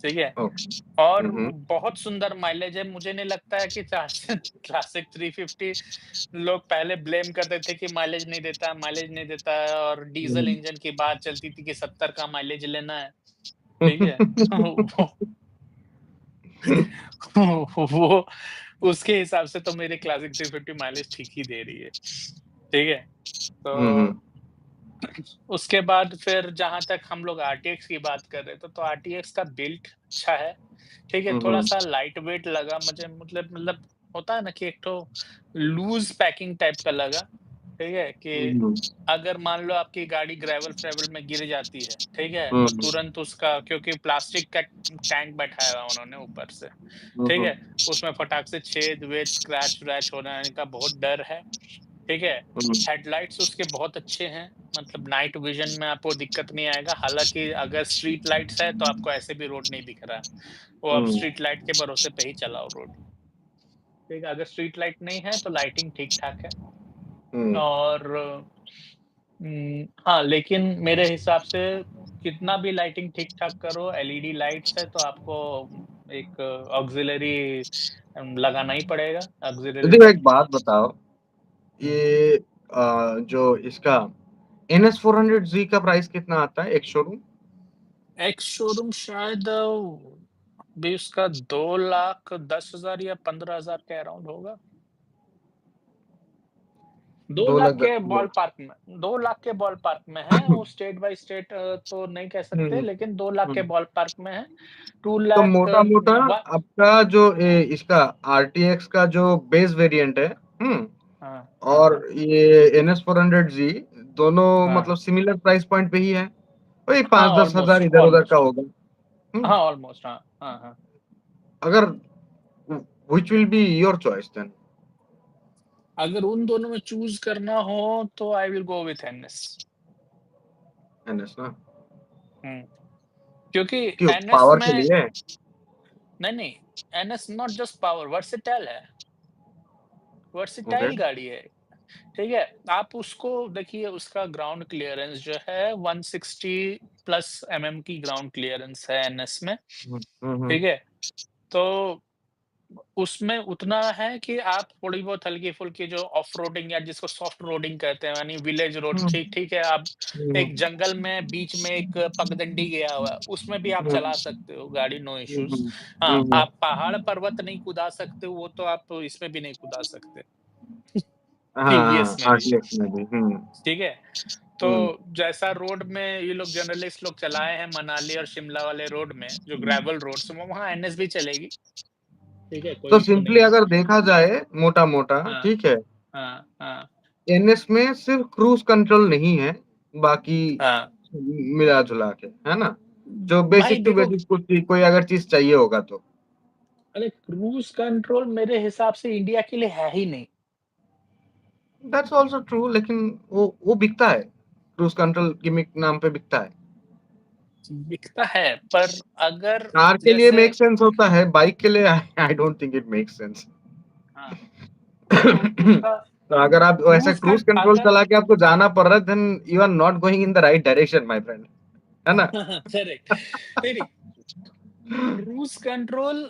ठीक है? ओके। और हम्म, बहुत सुंदर माइलेज है, मुझे नहीं लगता है कि क्लासिक 350 लोग पहले ब्लेम करते थे कि माइलेज नहीं देता है और डीज़ल हम्म। इंजन की बात चलती थी कि 70 का माइलेज लेना है, ठीक है? तो वो उसके हिसाब से तो मेरी क्लासिक 350 माइलेज ठीक ही दे रही है, ठीक है? हम्म, तो उसके बाद फिर जहाँ तक हम लोग आरटीएक्स की बात कर रहे थे, तो आरटीएक्स का बिल्ट अच्छा है, ठीक है? हम्म, थोड़ा-सा लाइट वेट लगा मुझे मतलब होता है ना कि एक तो लूज़ पैकिंग टाइप का लगा, ठीक है? कि हम्म, अगर मान लो आपकी गाड़ी ग्रेवल-फ्रेवल में गिर जाती है, ठीक है? तो हम्म, तुरंत उसका क्योंकि प्लास्टिक का टैंक बैठाया हुआ उन्होंने ऊपर से, ठीक हम्म, है? उसमें फटाक से छेद-वेद, स्क्रैच-व्रैच होने का बहुत डर है, ठीक है? हम्म, हेडलाइट्स उसके बहुत अच्छे हैं, मतलब नाइट विज़न में आपको दिक्कत नहीं आएगा, हालाँकि अगर स्ट्रीट लाइट्स है तो आपको ऐसे भी रोड नहीं दिख रहा है, वो आप हम्म, स्ट्रीट लाइट के भरोसे पे ही चलाओ रोड, ठीक है? अगर स्ट्रीट लाइट नहीं है तो लाइटिंग ठीक-ठाक है हम्म। और हाँ, लेकिन मेरे हिसाब से कितना भी लाइटिंग ठीक-ठाक करो, एलईडी लाइट्स है तो आपको एक ऑक्सिलरी लगाना ही पड़ेगा, ऑक्सिलरी दीदी एक लाइट। बात बताओ, हुँ। ये जो इसका NS 400Z का प्राइस कितना आता है एक शोरूम? एक्स शोरूम शायद अभी उसका 2,10,000 या 15,000 के अराउंड होगा। 2 दो लाख लाख के बॉल पार्क में 2 लाख के बॉल पार्क में है, वो स्टेट बाय स्टेट तो नहीं कह सकते हम्म, लेकिन 2 लाख के हम्म। बॉल पार्क में है। 2 तो लाख मोटा मोटा व आपका जो इसका RTX का जो बेस वेरिएंट है, हम्म, हाँ, हाँ, और हाँ, ये NS 400Z दोनों हाँ। मतलब सिमिलर प्राइस पॉइंट पे ही है, वही हाँ, 5-10 हजार ऑलमोस्ट, इधर उधर का ऑलमोस्ट। होगा। हम्म। हाँ, ऑलमोस्ट हाँ, हाँ, हाँ। अगर which will be your choice then? अगर उन दोनों में चूज़ करना हो तो I will go with NS. NS ना, हुँ, क्योंकि क्यों, एनएस पावर के में लिए? नहीं, NS not just power, versatile है, ओके। वर्सेटाइल गाड़ी है, ठीक है? आप उसको देखिए उसका ग्राउंड क्लीयरेंस जो है 160 प्लस एमएम की ग्राउंड क्लीयरेंस है एनएस में, हम्म, हम्म, ठीक है? तो उसमें उतना है कि आप थोड़ी बहुत हल्की-फुल्की जो ऑफ-रोडिंग या जिसको सॉफ्ट रोडिंग कहते हैं यानी विलेज रोड हम्म, ठीक ठीक है, आप हम्म, एक जंगल में बीच में एक पगडंडी गया हुआ है, उसमें भी आप चला सकते हो गाड़ी नो इश्यूज़। हम्म, हाँ, हम्म। आप पहाड़-पर्वत नहीं कूदा सकते हो, वो तो आप इसमें भी नहीं कूदा सकते, हाँ, टीवीएस हाँ, में भी, RTX में भी। ठीक है? तो हम्म, जैसा रोड में ये लोग जर्नलिस्ट लोग चलाए हैं मनाली और शिमला वाले रोड में, जो ग्रेवल रोड्स वहाँ एनएस भी चलेगी, ठीक है? तो कोई इश्यू सिंपली नहीं है। अगर देखा जाए मोटा मोटा, हाँ, ठीक है, हाँ, हाँ, NS में सिर्फ क्रूज कंट्रोल नहीं है, बाकी हाँ। मिला जुला के, है ना, जो भाई बेसिक टू देखो, बेसिक कुछ कोई अगर चीज चाहिए होगा तो। अरे क्रूज़ कंट्रोल मेरे हिसाब से इंडिया के लिए है ही नहीं। दैट्स ऑल्सो ट्रू, लेकिन वो बिकता है। क्रूज कंट्रोल गिमिक नाम पे बिकता है। दिखता है, पर अगर कार के लिए जैसे मेक सेंस होता है, बाइक के लिए I don't think it make sense. हाँ, तो उसका तो अगर आप ऐसा क्रूज का क्रूज कंट्रोल अगर चला के आपको जाना पड़ रहा है, then you are not going in the right direction my friend, है ना? करेक्ट, नहीं नहीं, क्रूज कंट्रोल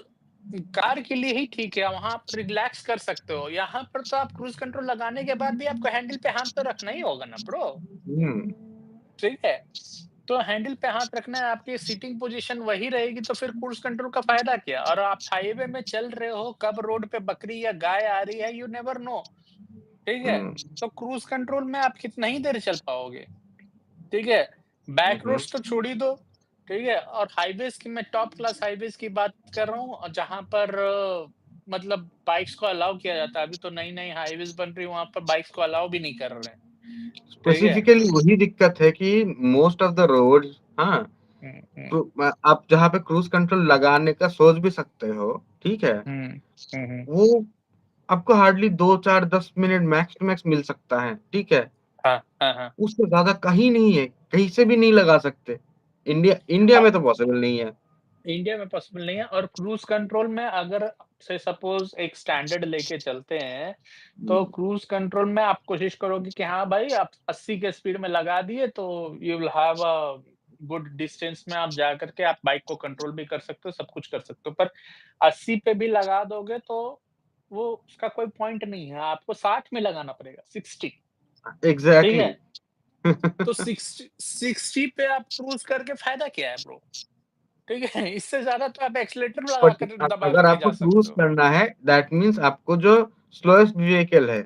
कार के लिए ही ठीक है, वहां आप रिलैक्स कर सकते हो। यहाँ पर तो आप क्रूज कंट्रोल लगाने के बाद भी आपको हैंडल पे हाथ तो रखना ही होगा ना ब्रो। हम्म। ठीक है, तो हैंडल पे हाथ रखना है, आपकी सीटिंग पोजीशन वही रहेगी, तो फिर क्रूज कंट्रोल का फायदा क्या? और आप हाईवे में चल रहे हो, कब रोड पे बकरी या गाय आ रही है, यू नेवर नो। ठीक है, हम्म। तो क्रूज कंट्रोल में आप कितना ही देर चल पाओगे। ठीक है, बैक हम्म। रोड्स तो छोड़ ही दो। ठीक है, और हाईवेज की मैं टॉप क्लास हाईवेज की बात कर रहा हूँ, और जहां पर मतलब बाइक्स को अलाउ किया जाता है। अभी तो नई नई हाईवेज बन रही है, वहां पर बाइक्स को अलाउ भी नहीं कर रहे हैं। ठीक है। स्पेसिफिकली वही दिक्कत है कि मोस्ट ऑफ द रोड, हाँ, हम्म आप जहाँ पे क्रूज कंट्रोल लगाने का सोच भी सकते हो, ठीक है, हम्म हम्म। वो आपको hardly 2 4 10 minute max to max मिल सकता है, ठीक है। हाँ हाँ हाँ। उससे ज्यादा कहीं नहीं है, कहीं से भी नहीं लगा सकते। इंडिया और में तो पॉसिबल नहीं है। इंडिया में पॉसिबल नहीं है, और क्रूज कंट्रोल में अगर से सपोज एक स्टैंडर्ड लेके चलते हैं, तो क्रूज कंट्रोल में आप कोशिश करोगे कि हाँ भाई आप 80 के स्पीड में लगा दिए, तो you will have a good distance में आप जा करके आप बाइक को कंट्रोल भी कर सकते हो, सब कुछ कर सकते हो। पर 80 पे भी लगा दोगे तो वो उसका कोई पॉइंट नहीं है, आपको 60 में लगाना पड़ेगा, 60। ठीक एग्जैक्टली। है, तो 60 पे आप क्रूज करके फायदा क्या है ब्रो? ठीक है, इससे ज़्यादा तो आप एक्सेलेरेटर लगा बट कर दबा अगर करके आपको जा क्रूज सकते हो। करना है, दैट मीन्स आपको जो स्लोएस्ट व्हीकल है,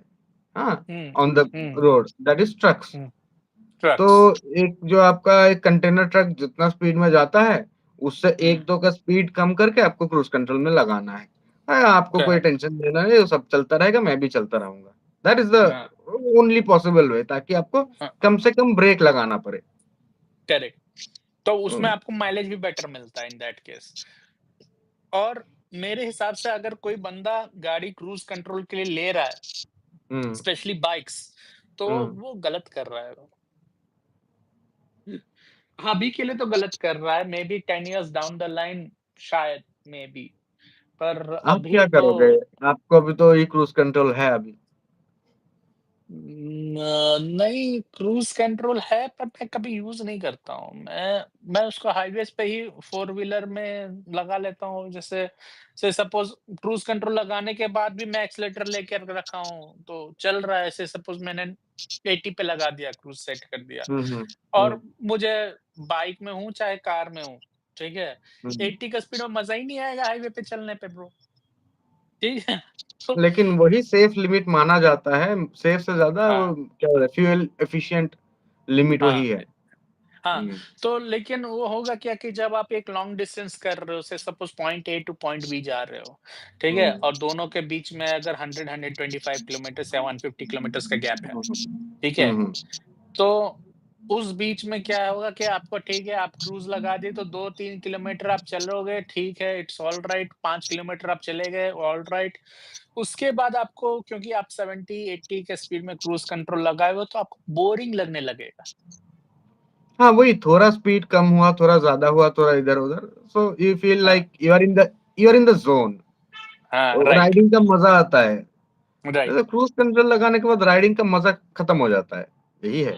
हाँ, हुँ, on the hmm, road, that is trucks. हुँ, तो ट्रक्स। एक जो आपका एक कंटेनर ट्रक जितना स्पीड में जाता है, उससे हुँ, 1 2 का स्पीड कम करके आपको क्रूज कंट्रोल में लगाना है। आपको कोई करेक्ट। टेंशन लेना नहीं, वो सब चलता रहेगा, मैं भी चलता रहूंगा। दैट इज द हाँ, ओनली पॉसिबल वे, ताकि आपको हाँ, कम से कम ब्रेक लगाना पड़े। करेक्ट। तो उसमें हम्म। आपको माइलेज भी बेटर मिलता है इन दैट केस। और मेरे हिसाब से अगर कोई बंदा गाड़ी क्रूज़ कंट्रोल के लिए ले रहा है, हम्म। स्पेशली बाइक्स, तो हम्म। वो गलत कर रहा है। हाँ, अभी के लिए तो गलत कर रहा है, maybe 10 years down the line शायद, मेबी, पर आप क्या अभी तो करोगे? आपको अभी तो ये क्रूज कंट्रोल है अभी। नहीं, क्रूज़ कंट्रोल है, पर मैं कभी यूज़ नहीं करता हूँ। मैं उसको हाईवेज़ पे ही फ़ोर व्हीलर में लगा लेता हूँ। जैसे से सपोज़ क्रूज़ कंट्रोल लगाने के बाद भी मैं एक्सेलेरेटर लेके रखा हूँ, तो चल रहा है। ऐसे सपोज़ मैंने 80 पे लगा दिया, क्रूज़ सेट कर दिया, हम्म। और हम्म। मुझे बाइक में हूँ, चाहे कार में हूँ, ठीक है? हम्म। 80 का स्पीड में मज़ा ही नहीं आएगा हाईवे पे चलने पे ब्रो, ठीक है? तो लेकिन वही सेफ लिमिट माना जाता है, सेफ से ज्यादा वो हाँ, क्या बोलते हैं, फ्यूल एफिशिएंट लिमिट वही हाँ। है। हाँ, हम्म। तो लेकिन वो होगा क्या कि जब आप एक लॉन्ग डिस्टेंस कर रहे हो, से suppose point A to point B जा रहे हो, ठीक है? हम्म। और दोनों के बीच में अगर 100-125 किलोमीटर्स या 150 किलोमीटर्स का गैप है, ठीक है? हम्म। तो उस बीच में क्या होगा कि आपको ठीक है, आप क्रूज़ लगा दी तो 2-3 किलोमीटर आप चलोगे, ठीक है, इट्स ऑल राइट। 5 किलोमीटर आप चले गए, ऑल राइट। उसके बाद आपको, क्योंकि आप 70-80 के स्पीड में क्रूज़ कंट्रोल लगाए हो, तो आपको बोरिंग लगने लगेगा। हाँ, वही थोड़ा स्पीड कम हुआ, थोड़ा ज्यादा हुआ, थोड़ा इधर उधर, सो यू फील हाँ, like you are in the zone. हाँ, राइट, राइडिंग का मजा आता है। राइट। क्रूज कंट्रोल लगाने के बाद राइडिंग का मजा खत्म हो जाता है, यही है।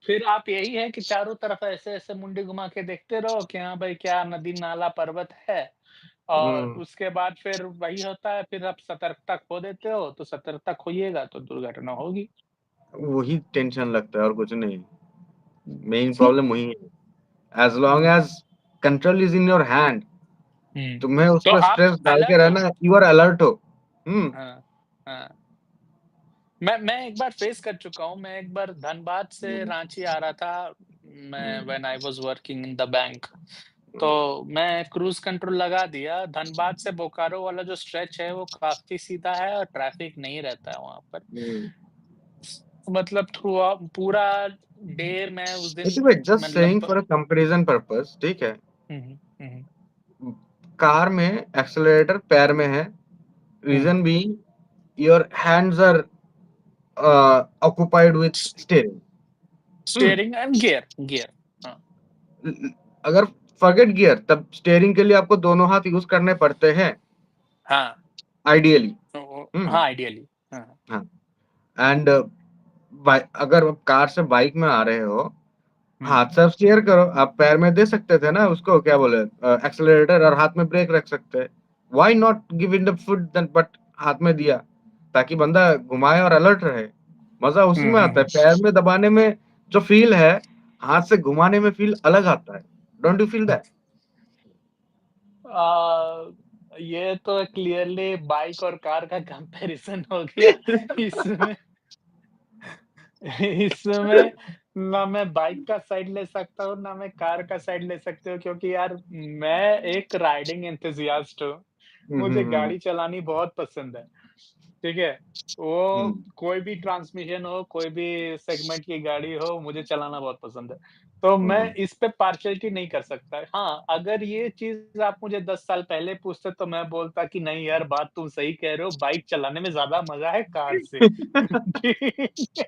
फिर आप यही है कि चारों तरफ ऐसे-ऐसे मुंडी घुमा के देखते रहो कि हाँ भाई, क्या नदी, नाला, पर्वत है। और हम्म। उसके बाद फिर वही होता है, फिर आप सतर्कता खो देते हो, तो सतर्कता खोइएगा तो दुर्घटना होगी। वही टेंशन लगता है और कुछ नहीं। मेन हुँ, प्रॉब्लम वही है। As long as control is in your hand, हुँ। तुम्हें उस तो पर आप स्ट्रेस डाल के अलर्ट हो। रहना, यू आर अलर्ट हो। हम्म। हाँ, हाँ। मैं एक बार फेस कर चुका हूँ। मैं एक बार धनबाद से हम्म। रांची आ रहा था, मैं हम्म। When I was working in the bank. तो मैं क्रूज़ कंट्रोल लगा दिया। धनबाद से बोकारो वाला जो स्ट्रेच है वो काफ़ी सीधा है और ट्रैफ़िक नहीं रहता है वहाँ पर। हम्म। मतलब पूरा डे मैं उस दिन, देखिए भाई, जस्ट मैं सेइंग लगभग फॉर अ कंपैरिजन पर्पस, ठीक है, हुँ, हुँ, हुँ, कार में एक्सेलरेटर पैर में है, हुँ, reason being your hands are occupied with steering, हुँ, स्टीयरिंग एंड गियर गियर। हाँ, ल ल अगर फॉरगेट गियर, तब स्टीयरिंग के लिए आपको दोनों हाथ यूज़ करने पड़ते हैं, हाँ, आइडियली। तो हुँ, हाँ, आइडियली हाँ। हाँ, एंड अगर आप कार से बाइक में आ रहे हो, हुँ, हाथ से आप स्टीयर करो, आप पैर में दे सकते थे ना उसको, क्या बोले, एक्सेलरेटर, और हाथ में ब्रेक रख सकते हैं। Why not give in the foot then, but हाथ में दिया, ताकि बंदा घुमाए और अलर्ट रहे। मज़ा उसी हुँ, में हुँ, आता है, हुँ। पैर में दबाने में जो फ़ील है, हाथ से घुमाने में फ़ील अलग आता है। Don't you feel that? ये तो क्लियरली बाइक और कार का कंपैरिज़न हो गया। इसमें इसमें ना मैं बाइक का साइड ले सकता हूँ, ना मैं कार का साइड ले सकती हूँ, क्योंकि यार मैं एक राइडिंग एंथुसियास्ट हूँ। हुँ, हुँ, मुझे हुँ, गाड़ी चलानी बहुत पसंद है, ठीक है? वो हुँ, कोई भी ट्रांसमिशन हो, कोई भी सेगमेंट की गाड़ी हो, मुझे चलाना बहुत पसंद है। तो हुँ, मैं हुँ, इस पे पार्शियलिटी नहीं कर सकता। हाँ, अगर ये चीज़ आप मुझे 10 साल पहले पूछते तो मैं बोलता कि नहीं यार, बात तुम सही कह रहे हो, बाइक चलाने में ज़्यादा मज़ा है कार से। ठीक है।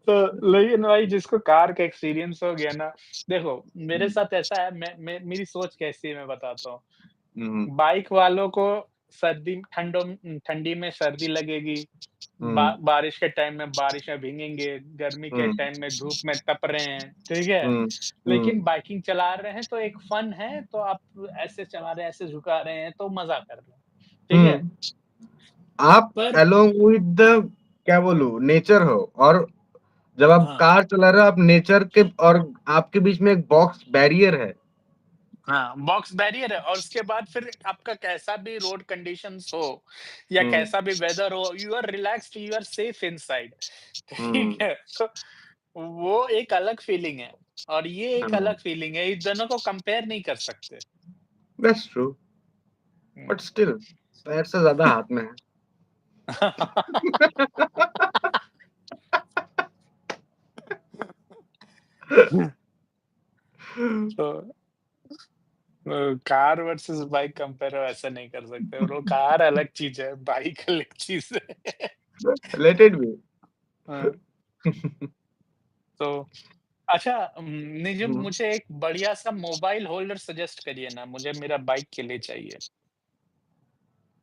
तो लेकिन भाई जिसको कार का एक्सपीरियंस हो गया ना, देखो मेरे साथ ऐसा है, मैं मेरी सोच कैसी है मैं बताता हूँ। हुँ, बाइक वालों को ठंडी में सर्दी लगेगी, हुँ, बारिश के टाइम में बारिश में भीगेंगे, गर्मी के हुँ, टाइम में धूप में तप रहे हैं, ठीक है? हुँ, लेकिन हुँ, बाइकिंग चला रहे हैं तो एक फन है, तो आप ऐसे चला रहे हैं, ऐसे झुका रहे हैं, तो मज़ा कर रहे हैं, ठीक है? हुँ। आप पर अलोंग विद द, क्या बोलूँ, नेचर हो, और जब आप हाँ। कार चला रहे हो, आप नेचर के और आपके बीच में एक बॉक्स बैरियर है। हाँ, बॉक्स बैरियर है और उसके बाद फिर आपका कैसा भी रोड कंडीशंस हो या हुँ, कैसा भी वेदर हो, you are relaxed, you are safe inside. ठीक हुँ, है? तो वो एक अलग फीलिंग है और ये एक हाँ, अलग फीलिंग है, इन दोनों को कंपेयर नहीं कर सकते। That's true, hmm. But still पैर से ज़्यादा हाथ में है। तो कार वर्सेस बाइक कंपेयर ऐसा नहीं कर सकते ब्रो, कार अलग चीज़ है, बाइक अलग चीज़ है। रिलेटेड भी। हाँ, तो अच्छा, निजु हुँ, मुझे एक बढ़िया-सा मोबाइल होल्डर सजेस्ट करिए ना, मुझे मेरा बाइक के लिए चाहिए।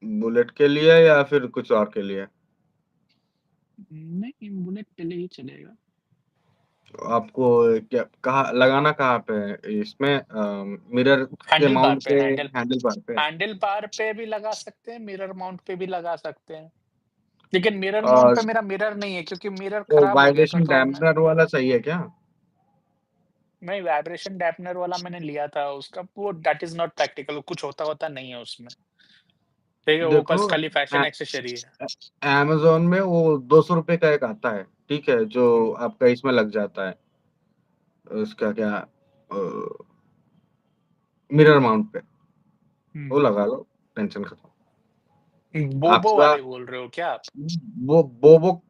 बुलेट के लिए या फिर कुछ और के लिए? नहीं, बुलेट के लिए ही चलेगा। आपको क्या, कहाँ लगाना, कहाँ पे है? इसमें मिरर के हैंडल बार माउंट पे पे, हैंडल हैंडल बार पे? हैंडल बार पे भी लगा सकते हैं, मिरर माउंट पे भी लगा सकते हैं। लेकिन मिरर माउंट और पे मेरा मिरर नहीं है, क्योंकि मिरर वो खराब हो गया था, वाइब्रेशन तो मैं डैम्पनर वाला चाहिए क्या? नहीं, वाइब्रेशन डैम्पनर वाला मैंने लिया था, उसका वो दैट इज़ नॉट प्रैक्टिकल, कुछ होता-वोता नहीं है उसमें। ठीक है, वो देखो, बस खाली अ फैशन एक्सेसरी है। अ, अमेज़न में वो ₹200 का एक आता है, ठीक है? जो हुँ, आपका इसमें लग जाता है, उसका क्या, मिरर माउंट पे, वो हुँ। लगा लो, टेंशन खत्म। बोबो आपका वाले बोल रहे हो क्या आप? वो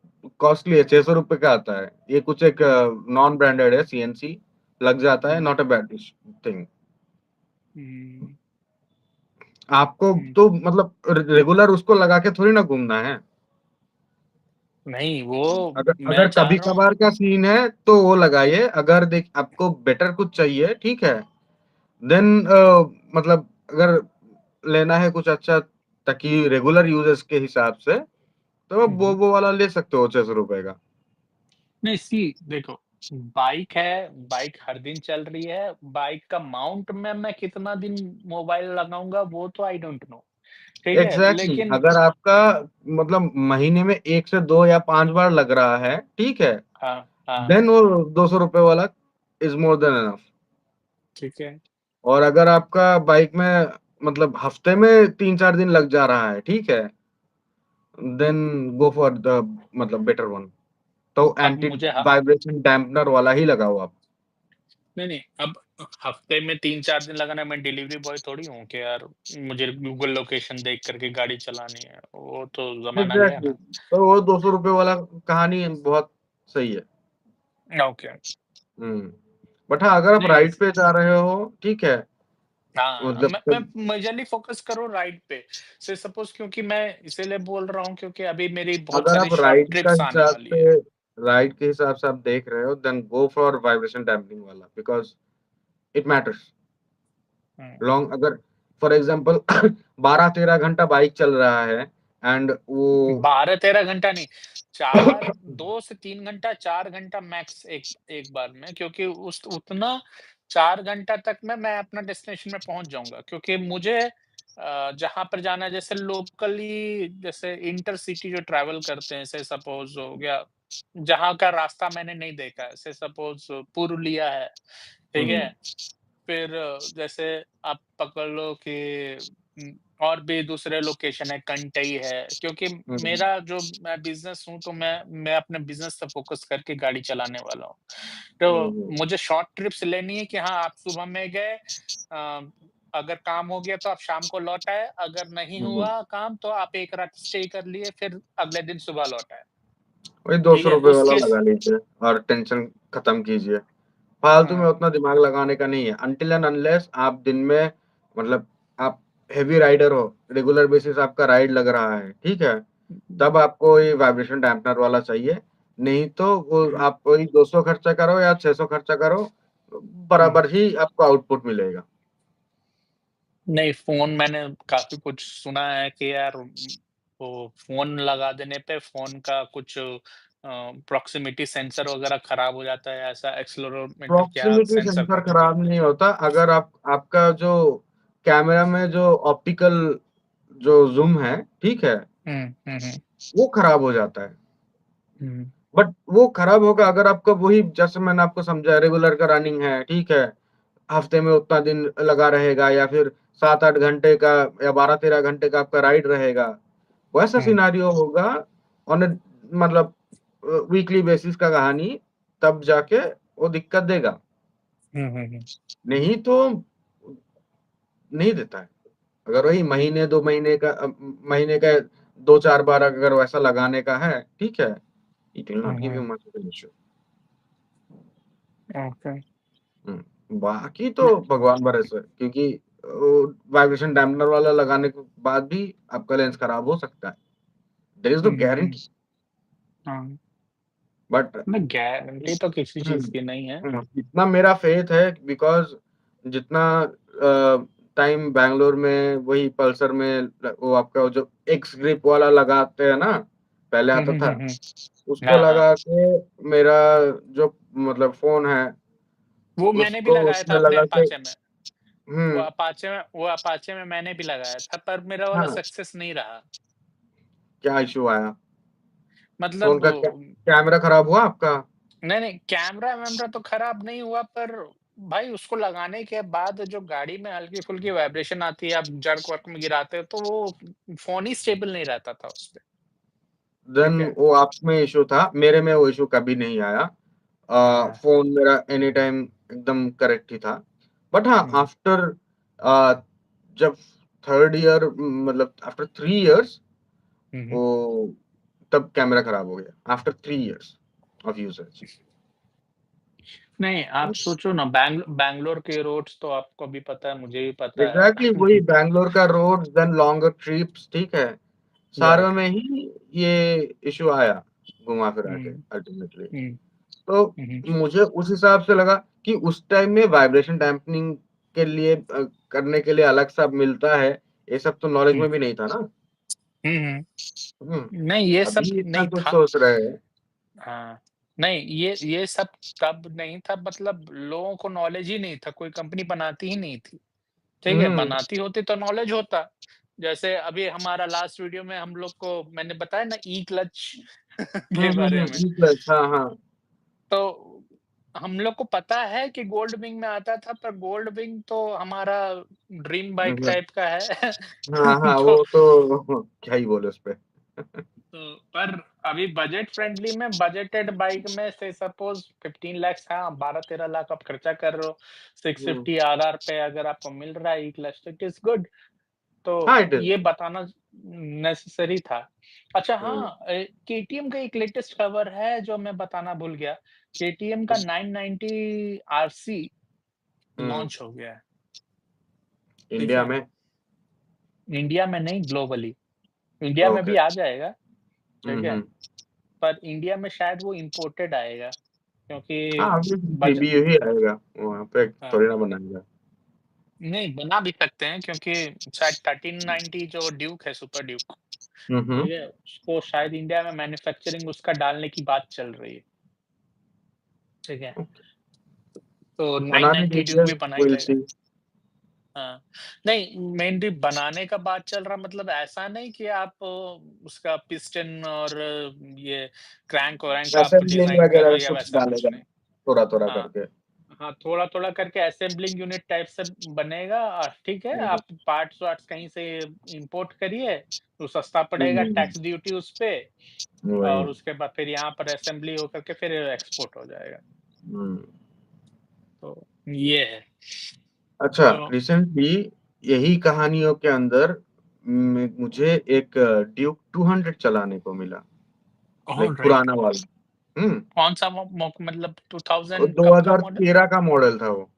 कॉस्टली है, ₹600 का आता है। ये कुछ एक नॉन ब्रांडेड है, सीएनसी लग जाता है, हुँ, नॉट अ बैड थिंग। हुँ, आपको हुँ। तो मतलब रेगुलर उसको लगा के थोड़ी ना घूमना है। नहीं, वो अगर मैं अगर चाह रहा हूँ। कभी-कभार का सीन है, तो वो लगाइए। अगर देख आपको बेटर कुछ चाहिए, ठीक है? देन मतलब अगर लेना है कुछ अच्छा, ताकि रेगुलर यूजेस के हिसाब से, तो आप हुँ, हुँ। वो वाला ले सकते हो ₹600 का। नहीं सी देखो, बाइक है, बाइक हर दिन चल रही है, बाइक का माउंट में मैं कितना दिन मोबाइल लगाऊँगा वो तो आई डोंट नो, ठीक है? एग्ज़ैक्टली, लेकिन अगर आपका मतलब महीने में 1 से 2 या 5 बार लग रहा है, ठीक है? हाँ, हाँ, देन वो ₹200 वाला इज़ मोर देन इनफ। ठीक है। और अगर आपका बाइक में मतलब हफ्ते में 3-4 दिन लग जा रहा है, ठीक है? देन गो फॉर द मतलब बेटर वन। तो अब एंटी मुझे ह वाइब्रेशन डैम्पनर वाला ही लगाओ आप। नहीं, नहीं, अब हफ्ते में 3-4 दिन लगाना, मैं डिलीवरी बॉय थोड़ी हूँ कि यार मुझे गूगल लोकेशन देख कर के गाड़ी चलानी है, वो तो ज़माना गया एग्ज़ैक्टली, ना। तो वो ₹200 वाला कहानी बहुत सही है। Okay, hmm. बट हाँ, अगर आप नहीं राइड पे जा रहे हो, ठीक है? हाँ, मतलब मैं मेजरली फ़ोकस करूँ राइड पे। से सपोज़, क्योंकि मैं इसीलिए बोल रहा हूँ क्योंकि अभी मेरी बहुत अगर सारी आप शॉर्ट राइड का ट्रिप्स आने हिसाब वाली से है। राइड के हिसाब से आप देख रहे हो, then go for vibration dampening वाला, बिकॉज़ इट मैटर्स। हुँ। लॉन्ग अगर फॉर एग्जांपल 12-13 घंटा बाइक चल रहा है एंड वो 12-13 घंटा नहीं, 4 2 से 3 घंटा, 4 घंटा मैक्स एक एक बार में, क्योंकि उस उतना 4 घंटा तक में मैं अपना डेस्टिनेशन में पहुँच जाऊँगा, क्योंकि मुझे जहाँ पर जाना है, जैसे लोकली, जैसे इंटरसिटी जो ट्रैवल करते हैं, से सपोज़ हो गया, जहाँ का रास्ता मैंने नहीं देखा है, से सपोज़ पुरुलिया है, ठीक हुँ, है? फिर जैसे आप पकड़ लो कि और भी दूसरे लोकेशन है, कंटई है, क्योंकि हुँ, मेरा जो मैं बिज़नेस हूँ, तो मैं अपने बिज़नेस पे फ़ोकस करके गाड़ी चलाने वाला हूँ। हुँ, तो हुँ, मुझे शॉर्ट ट्रिप्स लेनी है कि हाँ, आप सुबह में गए, अगर काम हो गया तो आप शाम को लौट आए, अगर नहीं हुँ। हुआ काम तो आप एक रात स्टे कर लिए, फिर अगले दिन सुबह लौट आए। वही ठीक है? ₹200 उस वाला केस लगा लीजिए और टेंशन खत्म कीजिए। फालतू में हाँ, उतना दिमाग लगाने का नहीं है, अनटिल एंड अनलेस आप दिन में मतलब आप हेवी राइडर हो, रेगुलर बेसिस आपका राइड लग रहा है, ठीक है? तब आपको ये वाइब्रेशन डैम्पनर वाला चाहिए, नहीं तो वो हुँ, आप वही 200 खर्चा करो या 600 खर्चा करो, हुँ। बराबर ही आपको आउटपुट मिलेगा। नहीं, फ़ोन मैंने काफ़ी कुछ सुना है कि यार, वो फ़ोन लगा देने पे फ़ोन का कुछ प्रॉक्सिमिटी सेंसर वग़ैरह ख़राब हो जाता है, ऐसा एक्सेलेरोमीटर क्या प्रॉक्सिमिटी सेंसर सेंसर था? खराब नहीं होता, अगर आपका जो कैमरा में जो ऑप्टिकल जो ज़ूम है, ठीक है? हुँ, हुँ, हुँ, वो खराब हो जाता है। हुँ, बट वो खराब होगा अगर आपका वही जैसे मैंने आपको समझाया रेगुलर का रनिंग है, ठीक है? हफ्ते में उतना दिन लगा रहेगा या फिर 7-8 घंटे का या 12-13 घंटे का आपका राइड रहेगा। वैसा हुँ, सिनेरियो होगा ऑन अ मतलब वीकली बेसिस का कहानी, तब जाके वो दिक्कत देगा। हुँ, हुँ, हुँ, नहीं तो नहीं देता है। अगर वही महीने 2 महीने का महीने का 2-4 बार अगर वैसा लगाने का है, ठीक है? It will hmm, not give you hmm, much of an issue. Okay. हुँ, बाकी तो भगवान भरोसे क्योंकि वाइब्रेशन डैम्पनर वाला लगाने के बाद भी आपका लेंस खराब हो सकता है। There is no hmm, hmm, hmm, guarantee हाँ, बट नहीं गारंटी तो किसी हुँ, चीज़ की नहीं है। इतना मेरा फेथ है बिकॉज़ जितना टाइम बैंगलोर में वही पल्सर में वो आपका वो जो एक्स ग्रिप वाला लगाते हैं ना, पहले हुँ, आता हुँ, था, हुँ, हुँ, उसको हाँ, हाँ, लगा के मेरा जो मतलब फ़ोन है, वो मैंने भी उसको लगाया था उसमें अपने लगा के अपाचे में। हुँ, वो अपाचे में मैंने भी लगाया था, पर मेरा वाला हाँ, सक्सेस नहीं रहा। क्या इश्यू आया? फ़ोन मतलब का कैमरा खराब हुआ आपका? नहीं, नहीं, कैमरा-वैमरा तो खराब नहीं हुआ, पर भाई उसको लगाने के बाद जो गाड़ी में हल्की-फुल्की वाइब्रेशन आती है, आप जर्क-वर्क में गिराते हो, तो वो फ़ोन ही स्टेबल नहीं रहता था उसपे, देन ठीक है? वो आप में इश्यू था, मेरे में वो इश्यू कभी नहीं आया। हाँ। फ़ोन मेरा एनी टाइम एकदम करेक्ट ही था। बट हाँ, हुँ, आफ्टर जब 3rd ईयर मतलब आफ्टर 3 इयर्स हुँ, हुँ। वो तब कैमरा खराब हो गया, आफ्टर 3 इयर्स ऑफ यूसेज। नहीं, आप सोचो ना, बैंगलोर के रोड्स तो आपको भी पता है, मुझे भी पता एग्ज़ैक्टली है। वही बैंगलोर का रोड्स देन लॉन्गर ट्रिप्स, ठीक है? सारे राइट। में ही ये इश्यू आया, घुमा-फिरा के हुँ, अल्टीमेटली। हुँ, तो हुँ, हुँ, मुझे उस हिसाब से लगा कि उस टाइम में वाइब्रेशन डैम्पनिंग के लिए करने के लिए अलग सा मिलता है, ये सब तो नॉलेज हुँ, में भी नहीं था ना। हुँ, हुँ। हुँ, नहीं, ये सब अभी इतना नहीं कुछ था। सोच रहे हैं। हाँ, नहीं, ये सब तब नहीं था, मतलब लोगों को नॉलेज ही नहीं था, कोई कंपनी बनाती ही नहीं थी, ठीक है? हुँ, बनाती होती तो नॉलेज होता। जैसे अभी हमारा लास्ट वीडियो में हम लोग को मैंने बताया ना, ई क्लच हुँ, के हुँ, बारे हुँ, में। ई-प्लस हाँ, हाँ। तो हम लोग को पता है कि गोल्ड विंग में आता था, पर गोल्ड विंग तो हमारा ड्रीम बाइक मतलब टाइप का है। हाँ, हाँ, तो वो तो क्या ही बोले उसपे। पर अभी बजट फ्रेंडली में, बजटेड बाइक में से सपोज़ 15 लैक्स, हाँ, 12-13 लाख आप खर्चा कर रहे हो, हुँ, 650 आरआर पे अगर आपको मिल रहा है ई क्लच, तो इट इज़ गुड। तो हाँ, इट इज़। ये बताना नेसेसरी था। अच्छा हुँ, हाँ, केटीएम का एक लेटेस्ट खबर है जो मैं बताना भूल गया। केटीएम का 990 आरसी हुँ, लॉन्च हो गया है, ठीक इंडिया है? में इंडिया में नहीं, ग्लोबली। India okay. में भी आ जाएगा, हुँ, ठीक है? हुँ, पर इंडिया में शायद वो इम्पोर्टेड आएगा हाँ, क्योंकि ऑब्वियसली बज सीबीयू ही आएगा, वहाँ पे हाँ, थोड़ी ना बनाएगा। नहीं बना भी सकते हैं क्योंकि शायद 1390 जो ड्यूक है, सुपर ड्यूक, हम्म। ठीक है? उसको शायद इंडिया में मैन्युफैक्चरिंग उसका डालने की बात चल रही है, ठीक है? तो बनाने 990 ड्यूक दीजिए, भी बना ही विल लेगा। सी। हाँ, नहीं मेनली बनाने का बात चल रहा मतलब ऐसा नहीं कि आप उसका पिस्टन और ये क्रैंक-वैंक आप असेंबलिंग डिज़ाइन कर वगैरह रहे हैं या कुछ वैसा कुछ डालेगा, नहीं। थोड़ा-थोड़ा हाँ, करके। हाँ, थोड़ा-थोड़ा करके असेंबलिंग यूनिट टाइप से बनेगा ठीक है, हुँ, आप पार्ट्स-वार्ट्स कहीं से इम्पोर्ट करिए, तो सस्ता पड़ेगा हुँ, टैक्स ड्यूटी उस पे वही। और उसके बाद फिर यहाँ पर असेंबली होकर के फिर एक्सपोर्ट हो जाएगा। हुँ। तो ये है। अच्छा, तो रिसेंटली यही कहानियों के अंदर मुझे एक ड्यूक 200 चलाने को मिला, लाइक ऑलराइट। पुराना वाला। हुँ, कौन-सा मतलब वो 2000 कब का मॉडल? 2013 का मॉडल था वो।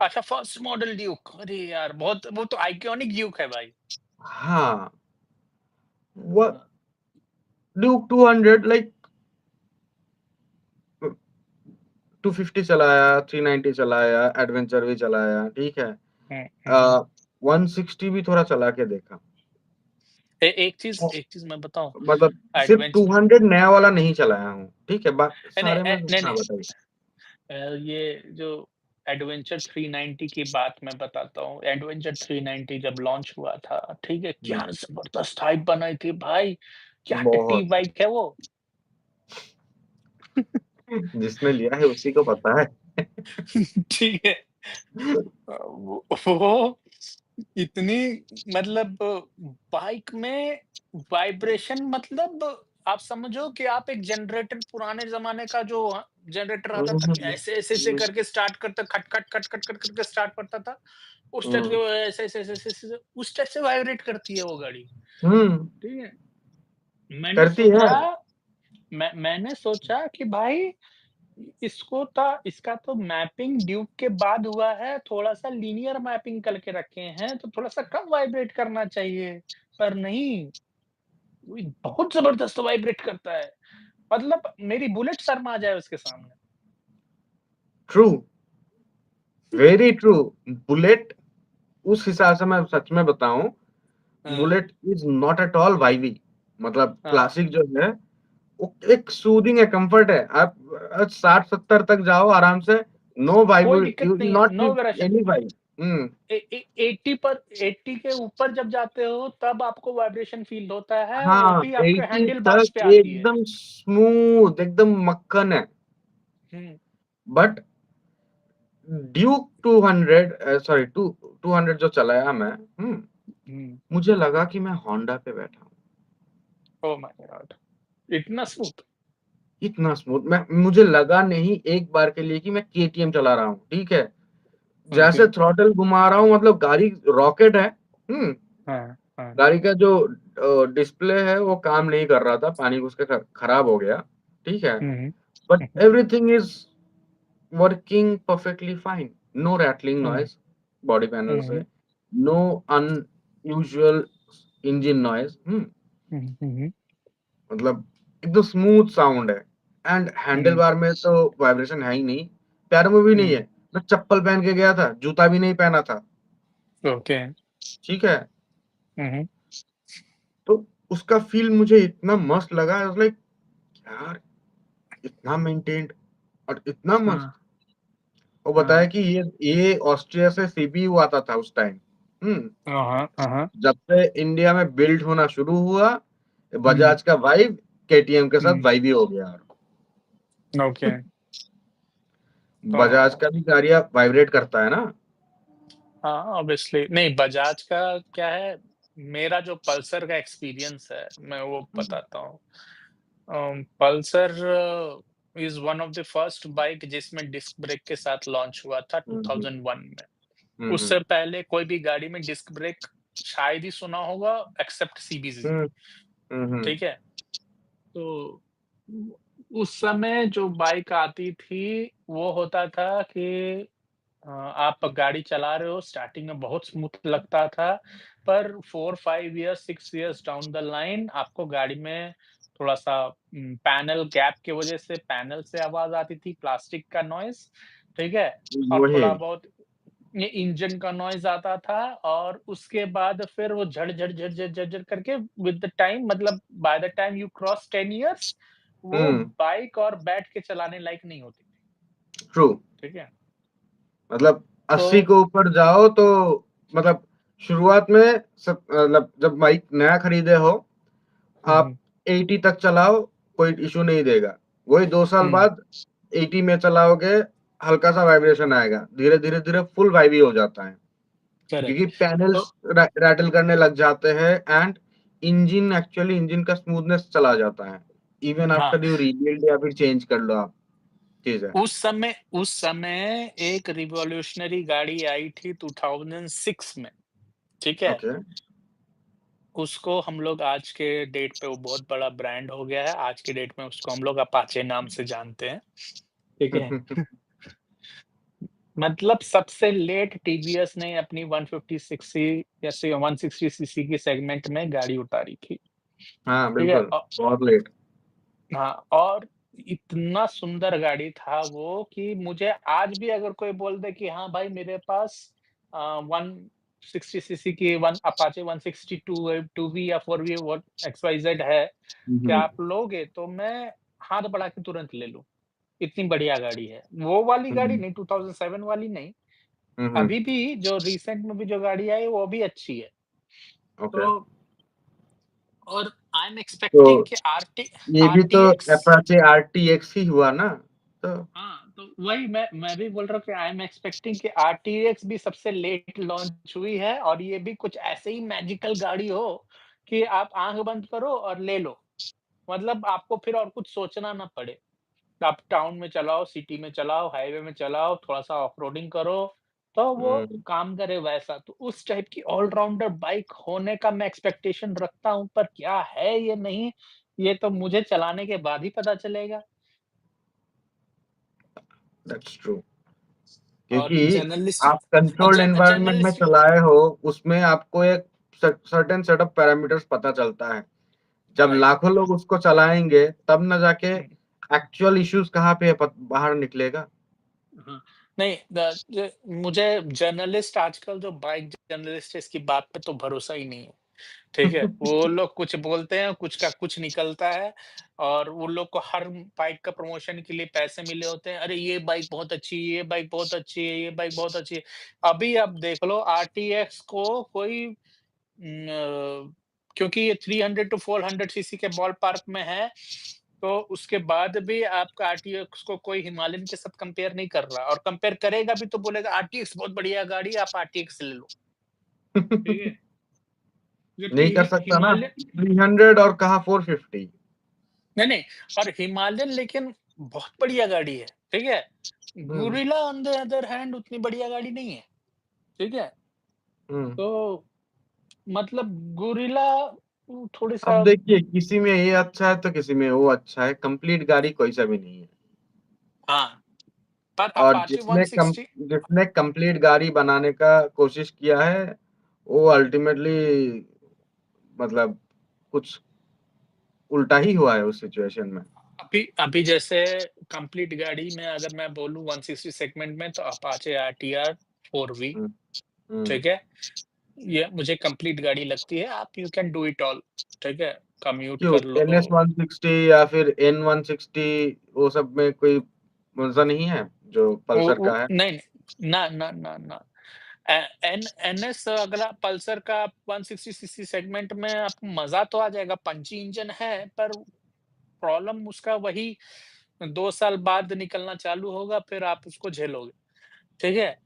अच्छा फर्स्ट मॉडल ड्यूक, अरे यार बहुत वो तो आइकॉनिक ड्यूक है भाई। हाँ, वो हाँ। ड्यूक 200 लाइक 250 चलाया, 390 चलाया, एडवेंचर भी चलाया, ठीक है। हुँ, हुँ। 160 भी थोड़ा चला के देखा। औ एक चीज़ मैं बताऊँ मतलब सिर्फ एडवेंच 200 नया वाला नहीं चलाया हूँ, ठीक है? नहीं, सारे में नहीं, हाँ, नहीं बताइए। ये जो एडवेंचर 390 की बात मैं बताता हूँ। एडवेंचर 390 जब लॉन्च हुआ था, ठीक है? हुँ, क्या ज़बरदस्त हाइप बनाई थी भाई, क्या टट्टी बहुत। बाइक है वो। जिसने लिया है उसी को पता है। ठीक है। वो इतनी मतलब बाइक में वाइब्रेशन मतलब आप समझो कि आप एक जनरेटर पुराने ज़माने का जो जनरेटर हुँ, आता था हुँ, कि ऐसे-ऐसे हुँ, करके स्टार्ट करता खट, खट, खट, खट, खट करके स्टार्ट करता था। उस टाइप से हुँ, वो ऐसे-ऐसे उस टाइप से वाइब्रेट करती है वो गाड़ी, हुँ, ठीक है? मैंने करती है। सोचा मैंने सोचा कि भाई इसका तो मैपिंग ड्यूक के बाद हुआ है, थोड़ा-सा लीनियर मैपिंग करके रखे हैं, तो थोड़ा-सा कम वाइब्रेट करना चाहिए, पर नहीं, वो बहुत ज़बरदस्त वाइब्रेट करता है। मतलब मेरी बुलेट शर्मा जाए उसके सामने। True, very true. बुलेट उस हिसाब से मैं सच में बताऊँ, हाँ, bullet is not at all vibey. मतलब हाँ, क्लासिक जो है, वो एक सूदिंग है, कम्फर्ट है। आप 60-70 तक जाओ आराम से, नो वाइब, कोई यू दिक्कत विल नहीं है, not no feel variation. Any vibe. हुँ। ए ए 80 पर 80 के ऊपर जब जाते हो, तब आपको वाइब्रेशन फ़ील होता है, वो हाँ, भी आपके 80 हैंडल बार्स पे तक आती है। एकदम स्मूथ, एकदम मक्खन है। हुँ, बट ड्यूक 200 सॉरी 200 जो चलाया मैं, हुँ, मुझे लगा कि मैं होंडा पे बैठा हूँ। Oh my God! इतना स्मूथ? इतना स्मूथ मैं मुझे लगा नहीं एक बार के लिए कि मैं केटीएम चला रहा हूँ, ठीक है? ओके, जैसे थ्रॉटल घुमा रहा हूँ मतलब गाड़ी रॉकेट है, हुँ, हाँ, हाँ। गाड़ी का जो डिस्प्ले है वो काम नहीं कर रहा था, पानी घुस के खराब हो गया, ठीक है? हुँ, हुँ, बट हुँ, हुँ, everything is working perfectly fine, no rattling hmm, noise body panel से, हुँ, नो अनयूजुअल इंजन नॉइज़, हुँ, हुँ, मतलब एकदम स्मूथ साउंड है एंड हैंडल हुँ, बार में तो वाइब्रेशन है ही नहीं, पैरों में भी नहीं हुँ, है। मैं चप्पल पहन के गया था, जूता भी नहीं पहना था, ओके। ठीक है? हुँ, हुँ, तो उसका फ़ील मुझे इतना मस्त लगा, आई वाज़ लाइक यार इतना मेंटेन्ड और इतना मस्त। हाँ, वो बताया हाँ, कि ये ऑस्ट्रिया से सीपीयू आता था उस टाइम, हुँ? हाँ, हाँ, हाँ, जब से इंडिया में बिल्ड होना शुरू हुआ, हुँ, बजाज का वाइब केटीएम के साथ हुँ, वाइब ही हो गया। ओके। बजाज तो का भी गाड़ियाँ वाइब्रेट करता है ना? हाँ, ऑब्वियसली नहीं बजाज का क्या है, मेरा जो पल्सर का एक्सपीरियंस है, मैं वो हुँ, बताता हूँ। Pulsar is one of the first bike जिसमें डिस्क ब्रेक के साथ लॉन्च हुआ था हुँ, हुँ, 2001 में। हुँ, उससे हुँ, पहले कोई भी गाड़ी में डिस्क ब्रेक शायद ही सुना होगा एक्सेप्ट सीबीज़ी, हुँ, हुँ, हुँ, ठीक है? तो उ उस समय जो बाइक आती थी, वो होता था कि आप गाड़ी चला रहे हो, स्टार्टिंग में बहुत स्मूथ लगता था, पर 4-5 years 6 years down the line आपको गाड़ी में थोड़ा-सा पैनल गैप की वजह से पैनल से आवाज़ आती थी, प्लास्टिक का नॉइज़, ठीक है? और वही। थोड़ा बहुत ये इंजन का नॉइज़ आता था और उसके बाद फिर वो झड़, झड़, झड़, झड़, झड़, झड़ करके विद द टाइम मतलब by the time you cross 10 years वो हुँ, बाइक और बैठ के चलाने लायक नहीं होती थी, ट्रू। ठीक है? मतलब तो 80 के ऊपर जाओ तो मतलब शुरुआत में सब मतलब जब बाइक नया खरीदे हो, हुँ, आप हुँ, 80 तक चलाओ, कोई इश्यू नहीं देगा। वही 2 साल हुँ, बाद 80 में चलाओगे, हल्का-सा वाइब्रेशन आएगा। धीरे-धीरे, धीरे फुल वाइब ही हो जाता है। क्योंकि करेक्ट। तो पैनल्स रैटल करने लग जाते हैं एंड इंजन का स्मूथनेस चला जाता है। इवन हाँ, आफ्टर यू रीबिल्ड या फिर चेंज कर लो आप चीज़ें। उस समय एक रिवॉल्यूशनरी गाड़ी आई थी 2006 में, ठीक है? ओके। उसको हम लोग आज के डेट पे वो बहुत बड़ा ब्रांड हो गया है। आज के डेट में उसको हम लोग अपाचे नाम से जानते हैं, ठीक है? मतलब सबसे लेट टीवीएस ने अपनी 150 सीसी या से 160 सीसी की सेगमेंट में गाड़ी उतारी थी, हाँ, ठीक है? बिल्कुल, बहुत लेट। हाँ, और इतना सुंदर गाड़ी था वो कि मुझे आज भी अगर कोई बोल दे कि हाँ भाई मेरे पास 160 सीसी की वन अपाचे 162 2V या 4V व्हाट XYZ है, हुँ, क्या हुँ। आप लोगे? तो मैं हाथ बढ़ा के तुरंत ले लूँ, इतनी बढ़िया गाड़ी है। वो वाली हुँ, गाड़ी हुँ। नहीं 2007 वाली नहीं, हुँ, हुँ। अभी भी जो रिसेंट में भी जो गाड़ी आई वो भी अच्छी है। ओके। तो और आई एम तो एक्सपेक्टिंग कि ये भी तो आरटीएक्स अपाचे आरटीएक्स ही हुआ ना? तो हाँ, तो वही मैं भी बोल रहा हूँ कि आई एम एक्सपेक्टिंग कि आरटीएक्स भी सबसे लेट लॉन्च हुई है और ये भी कुछ ऐसे ही मैजिकल गाड़ी हो कि आप आँख बंद करो और ले लो। मतलब आपको फिर और कुछ सोचना ना पड़े। आप टाउन में चलाओ, सिटी में चलाओ, हाईवे में चलाओ, थोड़ा-सा ऑफ-रोडिंग करो, तो वो हुँ, काम करे वैसा। तो उस टाइप की ऑल-राउंडर बाइक होने का मैं एक्सपेक्टेशन रखता हूँ, पर क्या है ये नहीं, ये तो मुझे चलाने के बाद ही पता चलेगा। That's true. और क्योंकि जर्नलिस्ट आप कंट्रोल्ड एनवायरनमेंट में जर्नलिस्ट चलाए हो, उसमें आपको एक सर्टेन सेट ऑफ पैरामीटर्स पता चलता है। जब राइट। लाखों लोग उसको चलाएँगे, तब ना जाके हुँ, एक्चुअल इश्यूज़ कहाँ पे बाहर निकलेगा। हाँ। नहीं द ज मुझे जर्नलिस्ट आजकल जो बाइक जर्नलिस्ट है इसकी बात पे तो भरोसा ही नहीं है, ठीक है? वो लोग कुछ बोलते हैं, कुछ का कुछ निकलता है और उन लोग को हर बाइक का प्रमोशन के लिए पैसे मिले होते हैं। अरे! ये बाइक बहुत अच्छी है, ये बाइक बहुत अच्छी है, ये बाइक बहुत अच्छी है। अभी आप देख लो आरटीएक्स को कोई क्योंकि ये 300 टू 400 सीसी के बॉल पार्क में है, तो उसके बाद भी आपका आरटीएक्स को कोई हिमालयन के साथ कंपेयर नहीं कर रहा और कंपेयर करेगा भी तो बोलेगा आरटीएक्स बहुत बढ़िया गाड़ी है, आप आरटीएक्स ले लो, ठीक है? जबकि नहीं कर सकता ना, हिमालयन 300 और कहाँ 450। नहीं, नहीं और हिमालयन लेकिन बहुत बढ़िया गाड़ी है, ठीक है? हुँ, Guerrilla on the other hand उतनी बढ़िया गाड़ी नहीं है, ठीक है? हुँ। तो मतलब गुरिल्ला थोड़ी-सा अब देखिए, किसी में ये अच्छा है, तो किसी में वो अच्छा है, कंप्लीट गाड़ी कोई-सा भी नहीं है। हाँ, पर और अपाचे 160 जिसने कंप्लीट गाड़ी बनाने का कोशिश किया है, वो अल्टीमेटली मतलब कुछ उल्टा ही हुआ है उस सिचुएशन में। अभी अभी जैसे कंप्लीट गाड़ी में अगर मैं बोलूँ 160 सेगमेंट में तो अपाचे आरटीआर 4V हुँ, हुँ। ठीक है? ये मुझे कंप्लीट गाड़ी लगती है, आप you can do it all ठीक है? कम्यूट क्यों कर लो एनएस 160 या फिर एन 160 वो सब में कोई मज़ा नहीं है, जो पल्सर वो का है? नहीं, ना, ना, ना, ना। ए एनएस अगला पल्सर का 160 सीसी सेगमेंट में आपको मज़ा तो आ जाएगा, पंची इंजन है, पर प्रॉब्लम उसका वही 2 साल बाद निकलना चालू होगा, फिर आप उसको झेलोगे, ठीक है?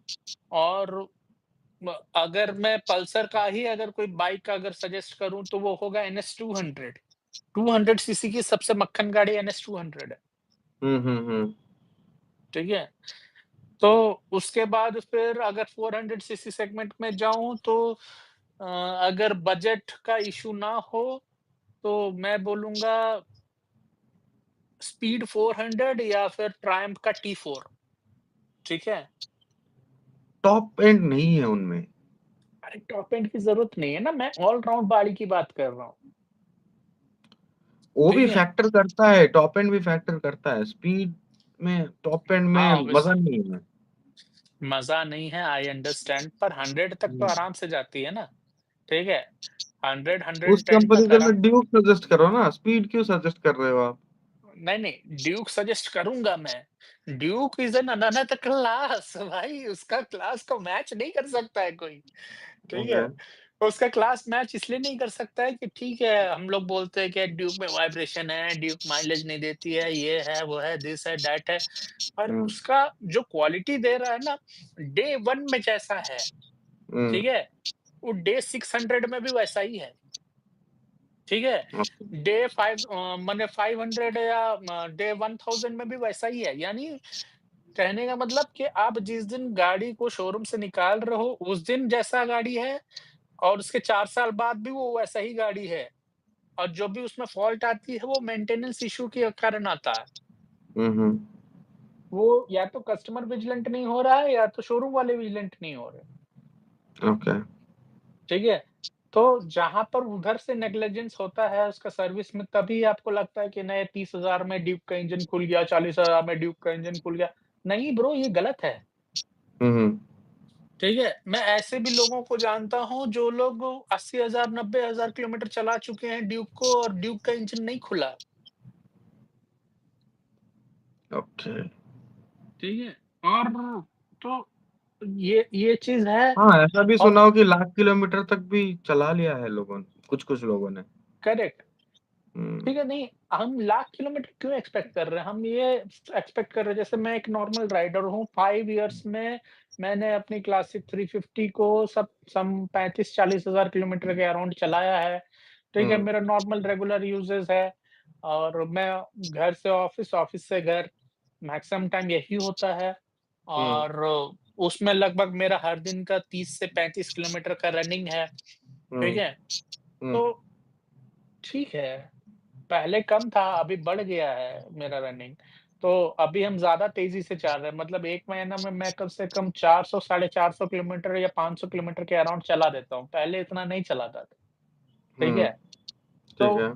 और अगर मैं पल्सर का ही अगर कोई बाइक का अगर सजेस्ट करूँ तो वो होगा एनएस 200 200 सीसी की सबसे मक्खन गाड़ी एनएस 200 है, हुँ, हुँ, हुँ। ठीक है? तो उसके बाद फिर अगर 400 सीसी सेगमेंट में जाऊँ तो अगर बजट का इश्यू ना हो तो मैं बोलूँगा स्पीड 400 या फिर ट्रायम्फ का टी4 ठीक है? टॉप एंड नहीं है उनमें। अरे टॉप एंड की ज़रूरत नहीं है ना, मैं ऑल राउंड गाड़ी की बात कर रहा हूँ, वो भी ठीक है? फैक्टर करता है, टॉप एंड भी फैक्टर करता है। स्पीड में टॉप एंड हाँ, में मज़ा नहीं है। मज़ा नहीं है, आई अंडरस्टैंड, पर 100 तक तो हुँ। आराम से जाती है ना, ठीक है? 100, उस 110 तक कंपैरिज़न आराम। में ड्यूक सजेस्ट करो ना, स्पीड क्यों सजेस्ट कर रहे हो आप? नहीं, नहीं, ड्यूक सजेस्ट करूँगा मैं। Duke is an another class भाई, उसका क्लास को मैच नहीं कर सकता है कोई, ठीक ओके। है? उसका क्लास मैच इसलिए नहीं कर सकता है कि ठीक है, हम लोग बोलते हैं कि ड्यूक में वाइब्रेशन है, ड्यूक माइलेज नहीं देती है, ये है, वो है, दिस है, दैट है। पर हुँ, उसका जो क्वालिटी दे रहा है ना, डे 1 में जैसा है, हुँ, ठीक है? वो डे 600 में भी वैसा ही है, ठीक है? ओके। डे 5 माने 500 या डे 1000 में भी वैसा ही है। यानी कहने का मतलब कि आप जिस दिन गाड़ी को शोरूम से निकाल रहे हो, उस दिन जैसा गाड़ी है और उसके 4 साल बाद भी वो वैसा ही गाड़ी है। और जो भी उसमें फ़ॉल्ट आती है, वो मेंटेनेंस इश्यू के कारण आता है। हुँ, हुँ, वो या तो कस्टमर विजिलेंट नहीं हो रहा है या तो शोरूम वाले विजिलेंट नहीं हो रहे, ओके। ठीक है? तो जहाँ पर उधर से नेग्लिजेंस होता है उसका सर्विस में, तभी आपको लगता है कि नहीं 30,000 में ड्यूक का इंजन खुल गया, 40,000 में ड्यूक का इंजन खुल गया। नहीं ब्रो, ये गलत है, हुँ, हुँ, ठीक है? मैं ऐसे भी लोगों को जानता हूँ जो लोग 80,000 90,000 किलोमीटर चला चुके हैं ड्यूक को और ड्यूक का इंजन नहीं खुला, ओके। ठीक है? और तो ये चीज़ है। हाँ, ऐसा भी और सुना हो कि लाख किलोमीटर तक भी चला लिया है लोगों ने, कुछ-कुछ लोगों ने। करेक्ट, हुँ, ठीक है, नहीं, हम लाख किलोमीटर क्यों एक्सपेक्ट कर रहे हैं? हम ये एक्सपेक्ट कर रहे हैं, जैसे मैं एक नॉर्मल राइडर हूँ, 5 इयर्स में मैंने अपनी क्लासिक 350 को सब सम 35-40,000 किलोमीटर के अराउंड चलाया है, ठीक है? हुँ, मेरा नॉर्मल रेगुलर यूजेज़ है और मैं घर से ऑफ़िस, ऑफ़िस से घर, मैक्सिमम टाइम यही होता है हुँ, और उसमें लगभग मेरा हर दिन का 30 से 35 किलोमीटर का रनिंग है, ठीक हुँ, है? हुँ, तो ठीक है। पहले कम था, अभी बढ़ गया है मेरा रनिंग। तो अभी हम ज़्यादा तेज़ी से चल रहे हैं, मतलब 1 महीना में मैं कम से कम 400 साढ़े 400 किलोमीटर या 500 किलोमीटर के अराउंड चला देता हूँ। पहले इतना नहीं चलाता था, ठीक हुँ, है? ठीक तो है।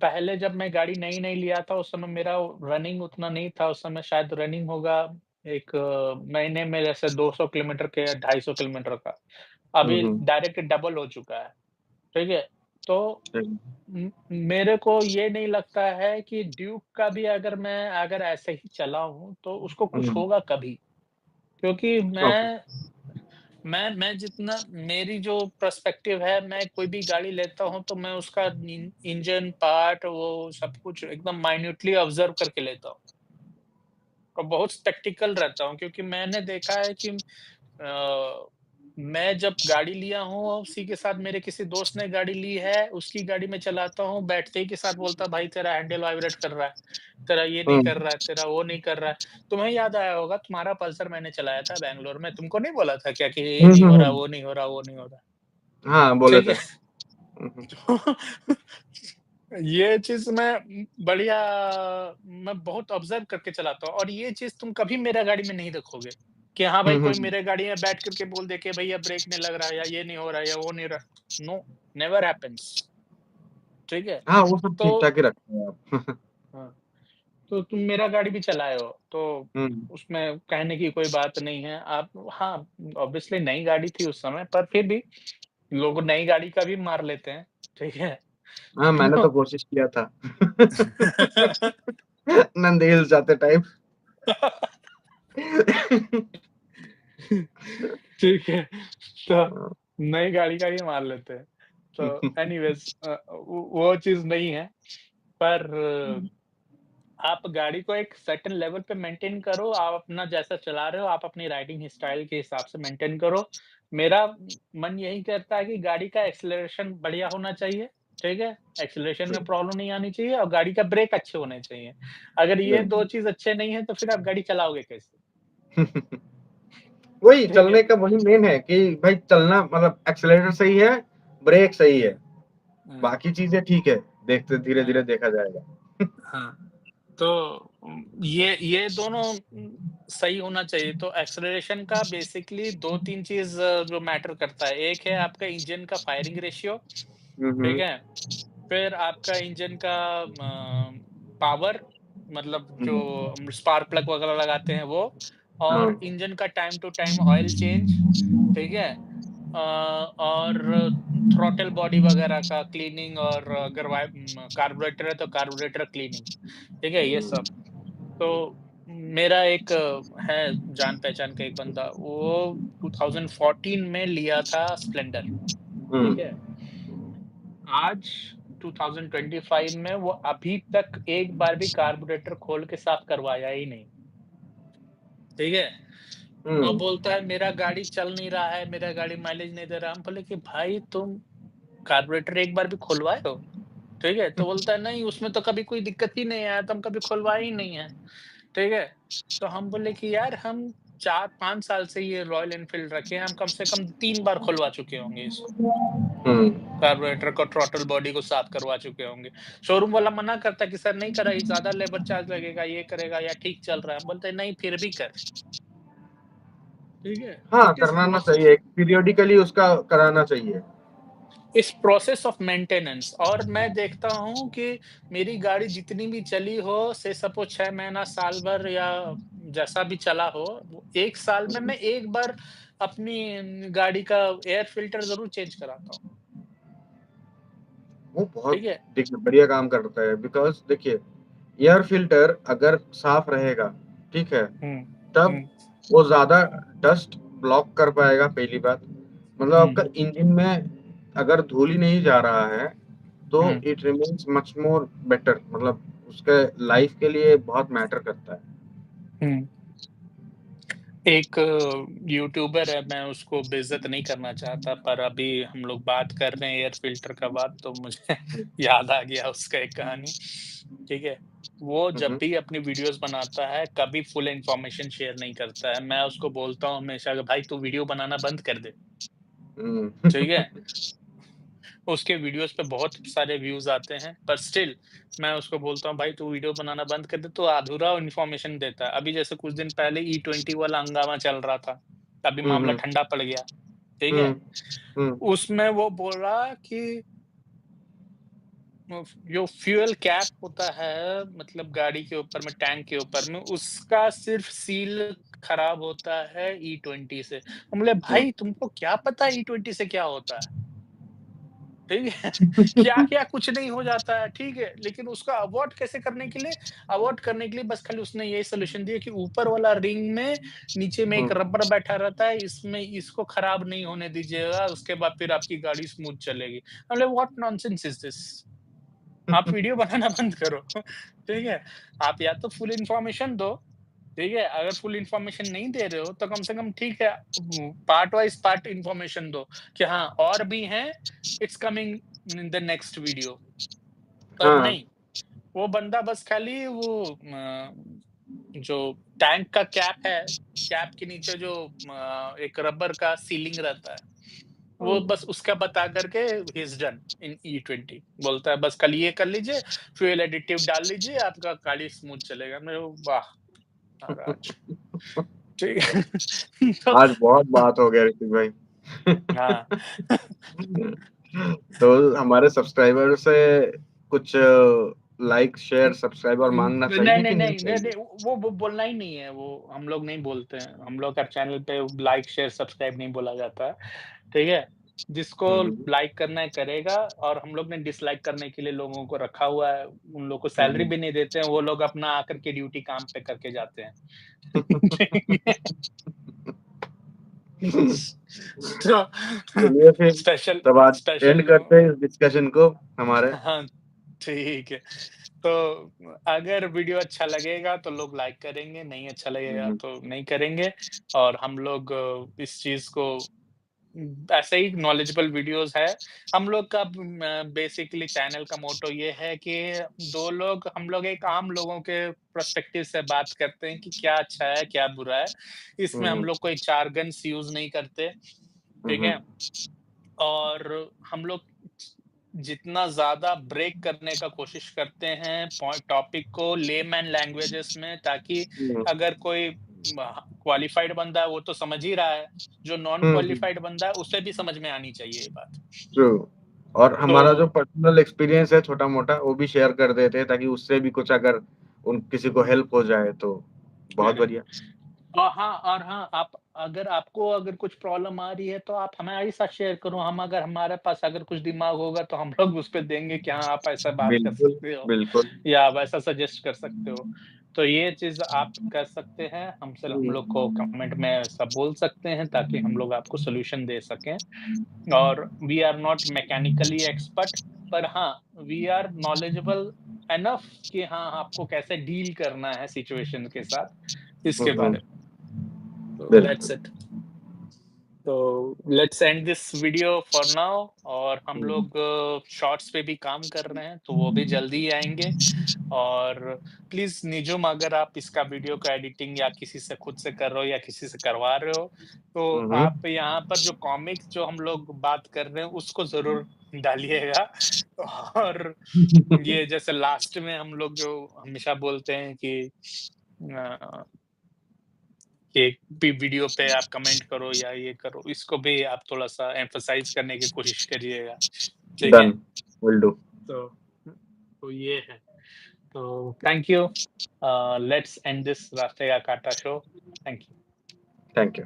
पहले जब मैं गाड़ी नई-नई लिया था, उस समय मेरा रनिंग उतना नहीं था, उस समय शायद रनिंग होगा एक महीने में जैसे 200 किलोमीटर के या 250 किलोमीटर का। हुँ, अभी हुँ, डायरेक्ट डबल हो चुका है, ठीक है? तो ठीक है। मेरे को ये नहीं लगता है कि ड्यूक का भी अगर ऐसे ही चला हूँ, तो उसको कुछ हुँ, होगा कभी। क्योंकि ओके। मैं जितना मेरी जो पर्सपेक्टिव है, मैं कोई भी गाड़ी लेता हूँ, तो मैं उसका इंजन पार्ट वो सब कुछ एकदम माइन्यूटली ऑब्ज़र्व करके लेता हूँ और बहुत स्पेक्टिकल रहता हूँ क्योंकि मैंने देखा है कि मैं जब गाड़ी लिया हूँ और उसी के साथ मेरे किसी दोस्त ने गाड़ी ली है, उसकी गाड़ी में चलाता हूँ, बैठते ही के साथ बोलता है, "भाई तेरा हैंडल वाइब्रेट कर रहा है, तेरा ये नहीं हुँ, कर रहा है, तेरा वो नहीं कर रहा है।" तुम्हें याद आया होगा तुम्हारा पल्सर मैंने चलाया था बैंगलोर में, तुमको नहीं बोला था क्या कि ये हुँ, नहीं हुँ, हो रहा, हुँ। वो नहीं हो रहा, वो नहीं हो रहा, हाँ, बोले ठीक थे। है? हुँ, हुँ, तो ये चीज़ बढ़िया मैं बहुत ऑब्ज़र्व करके चलाता हूँ और ये चीज़ तुम कभी मेरा गाड़ी में नहीं देखोगे, कि हाँ भाई हुँ, कोई हुँ। मेरे गाड़ी में बैठ कर के बोल दे कि भैया ब्रेक नहीं लग रहा है या ये नहीं हो रहा है या वो नहीं रहा। नो, नेवर हैपेंस, ठीक है? हाँ, वो सब तो ठीक-ठाक ही रखते हैं आप। हाँ, तो तुम मेरा गाड़ी भी चलाए हो, तो हुँ, उसमें कहने की कोई बात नहीं है। आप हाँ, ऑब्वियसली नई गाड़ी थी उस समय पर फिर भी लोग नई गाड़ी का भी मार लेते हैं, ठीक है? हाँ, मैंने तो कोशिश किया था। नंदी हिल्स जाते टाइम। ठीक है, तो नई गाड़ी का ही मार लेते हैं। तो एनीवेज़ वो चीज़ नहीं है, पर आप गाड़ी को एक सर्टेन लेवल पे मेंटेन करो, आप अपना जैसा चला रहे हो, आप अपनी राइडिंग स्टाइल के हिसाब से मेंटेन करो। मेरा मन यही कहता है कि गाड़ी का एक्सेलरेशन बढ़िया होना चाहिए, ठीक है? एक्सेलरेशन में प्रॉब्लम नहीं आनी चाहिए और गाड़ी का ब्रेक अच्छे होने चाहिए। अगर ये 2 चीज़ अच्छे नहीं है, तो फिर आप गाड़ी चलाओगे कैसे? वही ठीक चलने है? का वही मेन है कि भाई चलना मतलब एक्सेलरेटर सही है, ब्रेक सही है, हाँ, बाकी चीज़ें ठीक है, देखते धीरे-धीरे हाँ, देखा जाएगा। हाँ। तो ये दोनों सही होना चाहिए। तो एक्सेलरेशन का बेसिकली 2-3 चीज़ जो मैटर करता है। एक है आपका इंजन का फायरिंग रेशियो, हुँ, ठीक हुँ, है? फिर आपका इंजन का पावर, मतलब जो हुँ, हम स्पार्क प्लग वगैरह लगाते हैं वो, हाँ, और इंजन का time to time oil change, ठीक है? और थ्रॉटल बॉडी वगैरह का क्लीनिंग, और अगर कार्बोरेटर है तो कार्बोरेटर क्लीनिंग, ठीक है? ये सब। हुँ, तो मेरा एक है जान-पहचान का एक बंदा, वो 2014 में लिया था स्प्लेंडर, हुँ, ठीक है? आज 2025 में वो अभी तक एक बार भी कार्बोरेटर खोल के साफ करवाया ही नहीं, ठीक है? हुँ, और बोलता है मेरा गाड़ी चल नहीं रहा है, मेरा गाड़ी माइलेज नहीं दे रहा। हम बोले कि भाई तुम कार्बोरेटर एक बार भी खुलवाए हो? ठीक है? तो बोलता है नहीं, उसमें तो कभी कोई दिक्कत ही नहीं आया, तो हम कभी खुलवाए ही नहीं है, ठीक है? तो हम बोले कि यार हम 4-5 साल से ये रॉयल एनफील्ड रखे हैं, हम कम से कम 3 बार खुलवा चुके होंगे इसको। हुँ, कार्बोरेटर को, थ्रॉटल बॉडी को साफ करवा चुके होंगे। शोरूम वाला मना करता है कि सर नहीं कराइए, ज़्यादा लेबर चार्ज लगेगा, ये करेगा या ठीक चल रहा है। हम बोलते हैं नहीं फिर भी कर, ठीक है? हाँ, इट इज़ करना ना प्रोसेस, चाहिए, पीरियोडिकली उसका कराना चाहिए। इस प्रोसेस ऑफ मेंटेनेंस। और मैं देखता हूँ कि मेरी गाड़ी जितनी भी चली हो, से सपोज़ 6 महीना, साल भर या जैसा भी चला हो, वो 1 साल में हुँ, मैं 1 बार अपनी गाड़ी का एयर फ़िल्टर ज़रूर चेंज कराता हूँ, वो बहुत ठीक है? देखिए बढ़िया काम करता है बिकॉज़ देखिए, एयर फ़िल्टर अगर साफ रहेगा, ठीक है? हुँ, तब हुँ, वो ज़्यादा डस्ट ब्लॉक कर पाएगा पहली बात। मतलब हुँ, आपका इंजन में अगर धूल ही नहीं जा रहा है, तो हुँ, it remains much more better मतलब उसके लाइफ़ के लिए बहुत मैटर करता है। हुँ। एक यूट्यूबर है, मैं उसको बेइज़्ज़त नहीं करना चाहता, पर अभी हम लोग बात कर रहे हैं एयर फ़िल्टर का बात, तो मुझे हुँ, याद आ गया उसका एक कहानी, ठीक है? वो हुँ, जब हुँ, भी अपनी वीडियोज़ बनाता है, कभी फुल इन्फॉर्मेशन शेयर नहीं करता है। मैं उसको बोलता हूँ हमेशा कि भाई तू वीडियो बनाना बंद कर दे, हुँ। ठीक है? उसके वीडियोज़ पे बहुत सारे व्यूज़ आते हैं, पर स्टिल मैं उसको बोलता हूँ भाई तू वीडियो बनाना बंद कर दे, तू अधूरा इन्फॉर्मेशन देता है। अभी जैसे कुछ दिन पहले ई20 वाला हंगामा चल रहा था, अभी हुँ, मामला हुँ, ठंडा पड़ गया, ठीक हुँ, है? हुँ, उसमें वो बोला कि जो फ्यूल कैप होता है, मतलब गाड़ी के ऊपर में, टैंक के ऊपर में, उसका सिर्फ़ सील खराब होता है ई20 से। हम बोले हुँ। भाई तुमको क्या पता है ई20 से क्या होता है? ठीक है? क्या-क्या कुछ नहीं हो जाता है, ठीक है? लेकिन उसका अवॉइड कैसे करने के लिए, अवॉइड करने के लिए बस खाली उसने यही सॉल्यूशन दिया कि ऊपर वाला रिंग में नीचे में एक हुँ। रबर बैठा रहता है, इसमें इसको खराब नहीं होने दीजिएगा, उसके बाद फिर आपकी गाड़ी स्मूथ चलेगी। I'm like what nonsense is this? आप वीडियो बनाना बंद करो, ठीक है? आप या तो फुल इन्फॉर्मेशन दो, ठीक है? अगर फुल इन्फॉर्मेशन नहीं दे रहे हो तो कम से कम ठीक है, पार्ट वाइज़ पार्ट इन्फॉर्मेशन दो कि हाँ, और भी हैं, it's coming in the next video. पर हाँ। नहीं, वो बंदा बस खाली वो जो टैंक का कैप है, कैप के नीचे जो एक रबर का सीलिंग रहता है, वो हुँ। बस उसका बता कर के ही इज़ डन इन ई20। बोलता है बस खाली ये कर लीजिए, फ्यूल एडिटिव डाल लीजिए, आपका गाड़ी स्मूथ चलेगा। मैं वाह! महाराज, ठीक है। तो आज बहुत बात हो गया ऋतिक भाई। हाँ। तो हमारे सब्सक्राइबर से कुछ लाइक, शेयर, सब्सक्राइब और माँगना नहीं, चाहिए नहीं, कि नहीं नहीं, नहीं, चाहिए? नहीं, वो बोलना ही नहीं है, वो हम लोग नहीं बोलते हैं। हम लोग का चैनल पे लाइक, शेयर, सब्सक्राइब नहीं बोला जाता है, ठीक है? जिसको हुँ, हुँ। लाइक करना है करेगा, और हम लोग ने डिसलाइक करने के लिए लोगों को रखा हुआ है। उन लोग को हुँ, सैलरी हुँ। भी नहीं देते हैं, वो लोग अपना आकर के ड्यूटी काम पे करके जाते हैं। ठीक है? तो चलिए फिर स्पेशल तब आज एंड स्पेशल करते हैं इस डिस्कशन को हमारे। हाँ, ठीक है। तो अगर वीडियो अच्छा लगेगा तो लोग लाइक करेंगे, नहीं अच्छा हुँ, लगेगा हुँ। तो नहीं करेंगे। और हम लोग इस चीज़ को ऐसे ही नॉलेजेबल वीडियोज़ है। हम लोग का बेसिकली चैनल का मोटो ये है कि 2 लोग, हम लोग एक आम लोगों के पर्सपेक्टिव से बात करते हैं कि क्या अच्छा है, क्या बुरा है। हुँ, इसमें हम हुँ। लोग कोई चार्गन्स यूज़ नहीं करते, हुँ, ठीक हुँ। है? और हम लोग जितना ज़्यादा ब्रेक करने का कोशिश करते हैं पॉइंट टॉपिक को लेमैन लैंग्वेजेस में, ताकि हुँ, अगर कोई क्वालिफाइड बंदा है वो तो समझ ही रहा है, जो नॉन क्वालिफाइड बंदा है उसे भी समझ में आनी चाहिए ये बात। ट्रू। और हमारा जो तो पर्सनल एक्सपीरियंस है छोटा-मोटा वो भी शेयर कर देते हैं ताकि उससे भी कुछ अगर उन किसी को हेल्प हो जाए तो बहुत बढ़िया। हाँ, आप अगर आपको अगर कुछ प्रॉब्लम आ रही है तो आप हमारे साथ शेयर करो, हम अगर हमारे पास अगर कुछ दिमाग होगा तो हम लोग उस पे देंगे कि हाँ, आप ऐसा बात कर बिल्कुल, सकते हो बिल्कुल। या आप ऐसा सजेस्ट कर सकते हो। तो ये चीज़ आप कर सकते हैं, हम हुँ, लोग को कमेंट में ऐसा बोल सकते हैं ताकि हम लोग आपको सॉल्यूशन दे सकें। और we are not mechanically expert, पर हाँ, वी आर नॉलेजेबल एनफ कि हाँ, आपको कैसे डील करना है सिचुएशन के साथ, हुँ, इसके हुँ। बारे में। तो दैट्स बिल्कुल। इट। तो let's end this video for now. और हम हुँ, लोग शॉर्ट्स पे भी काम कर रहे हैं, तो वो भी जल्दी ही आएँगे। और प्लीज़ निजुम, अगर आप इसका वीडियो का एडिटिंग या किसी से खुद से कर रहे हो या किसी से करवा रहे हो, तो हुँ, हुँ। आप यहाँ पर जो कॉमिक्स जो हम लोग बात कर रहे हैं उसको ज़रूर डालिएगा। और ये जैसे लास्ट में हम लोग जो हमेशा बोलते हैं कि अ कि वीडियो पे आप कमेंट करो या ये करो, इसको भी आप थोड़ा-सा एम्फसाइज़ करने की कोशिश करिएगा, ठीक है? Done, will do. तो तो ये है। तो thank you. Let's end this रास्ते का काटा show. Thank you. Thank you.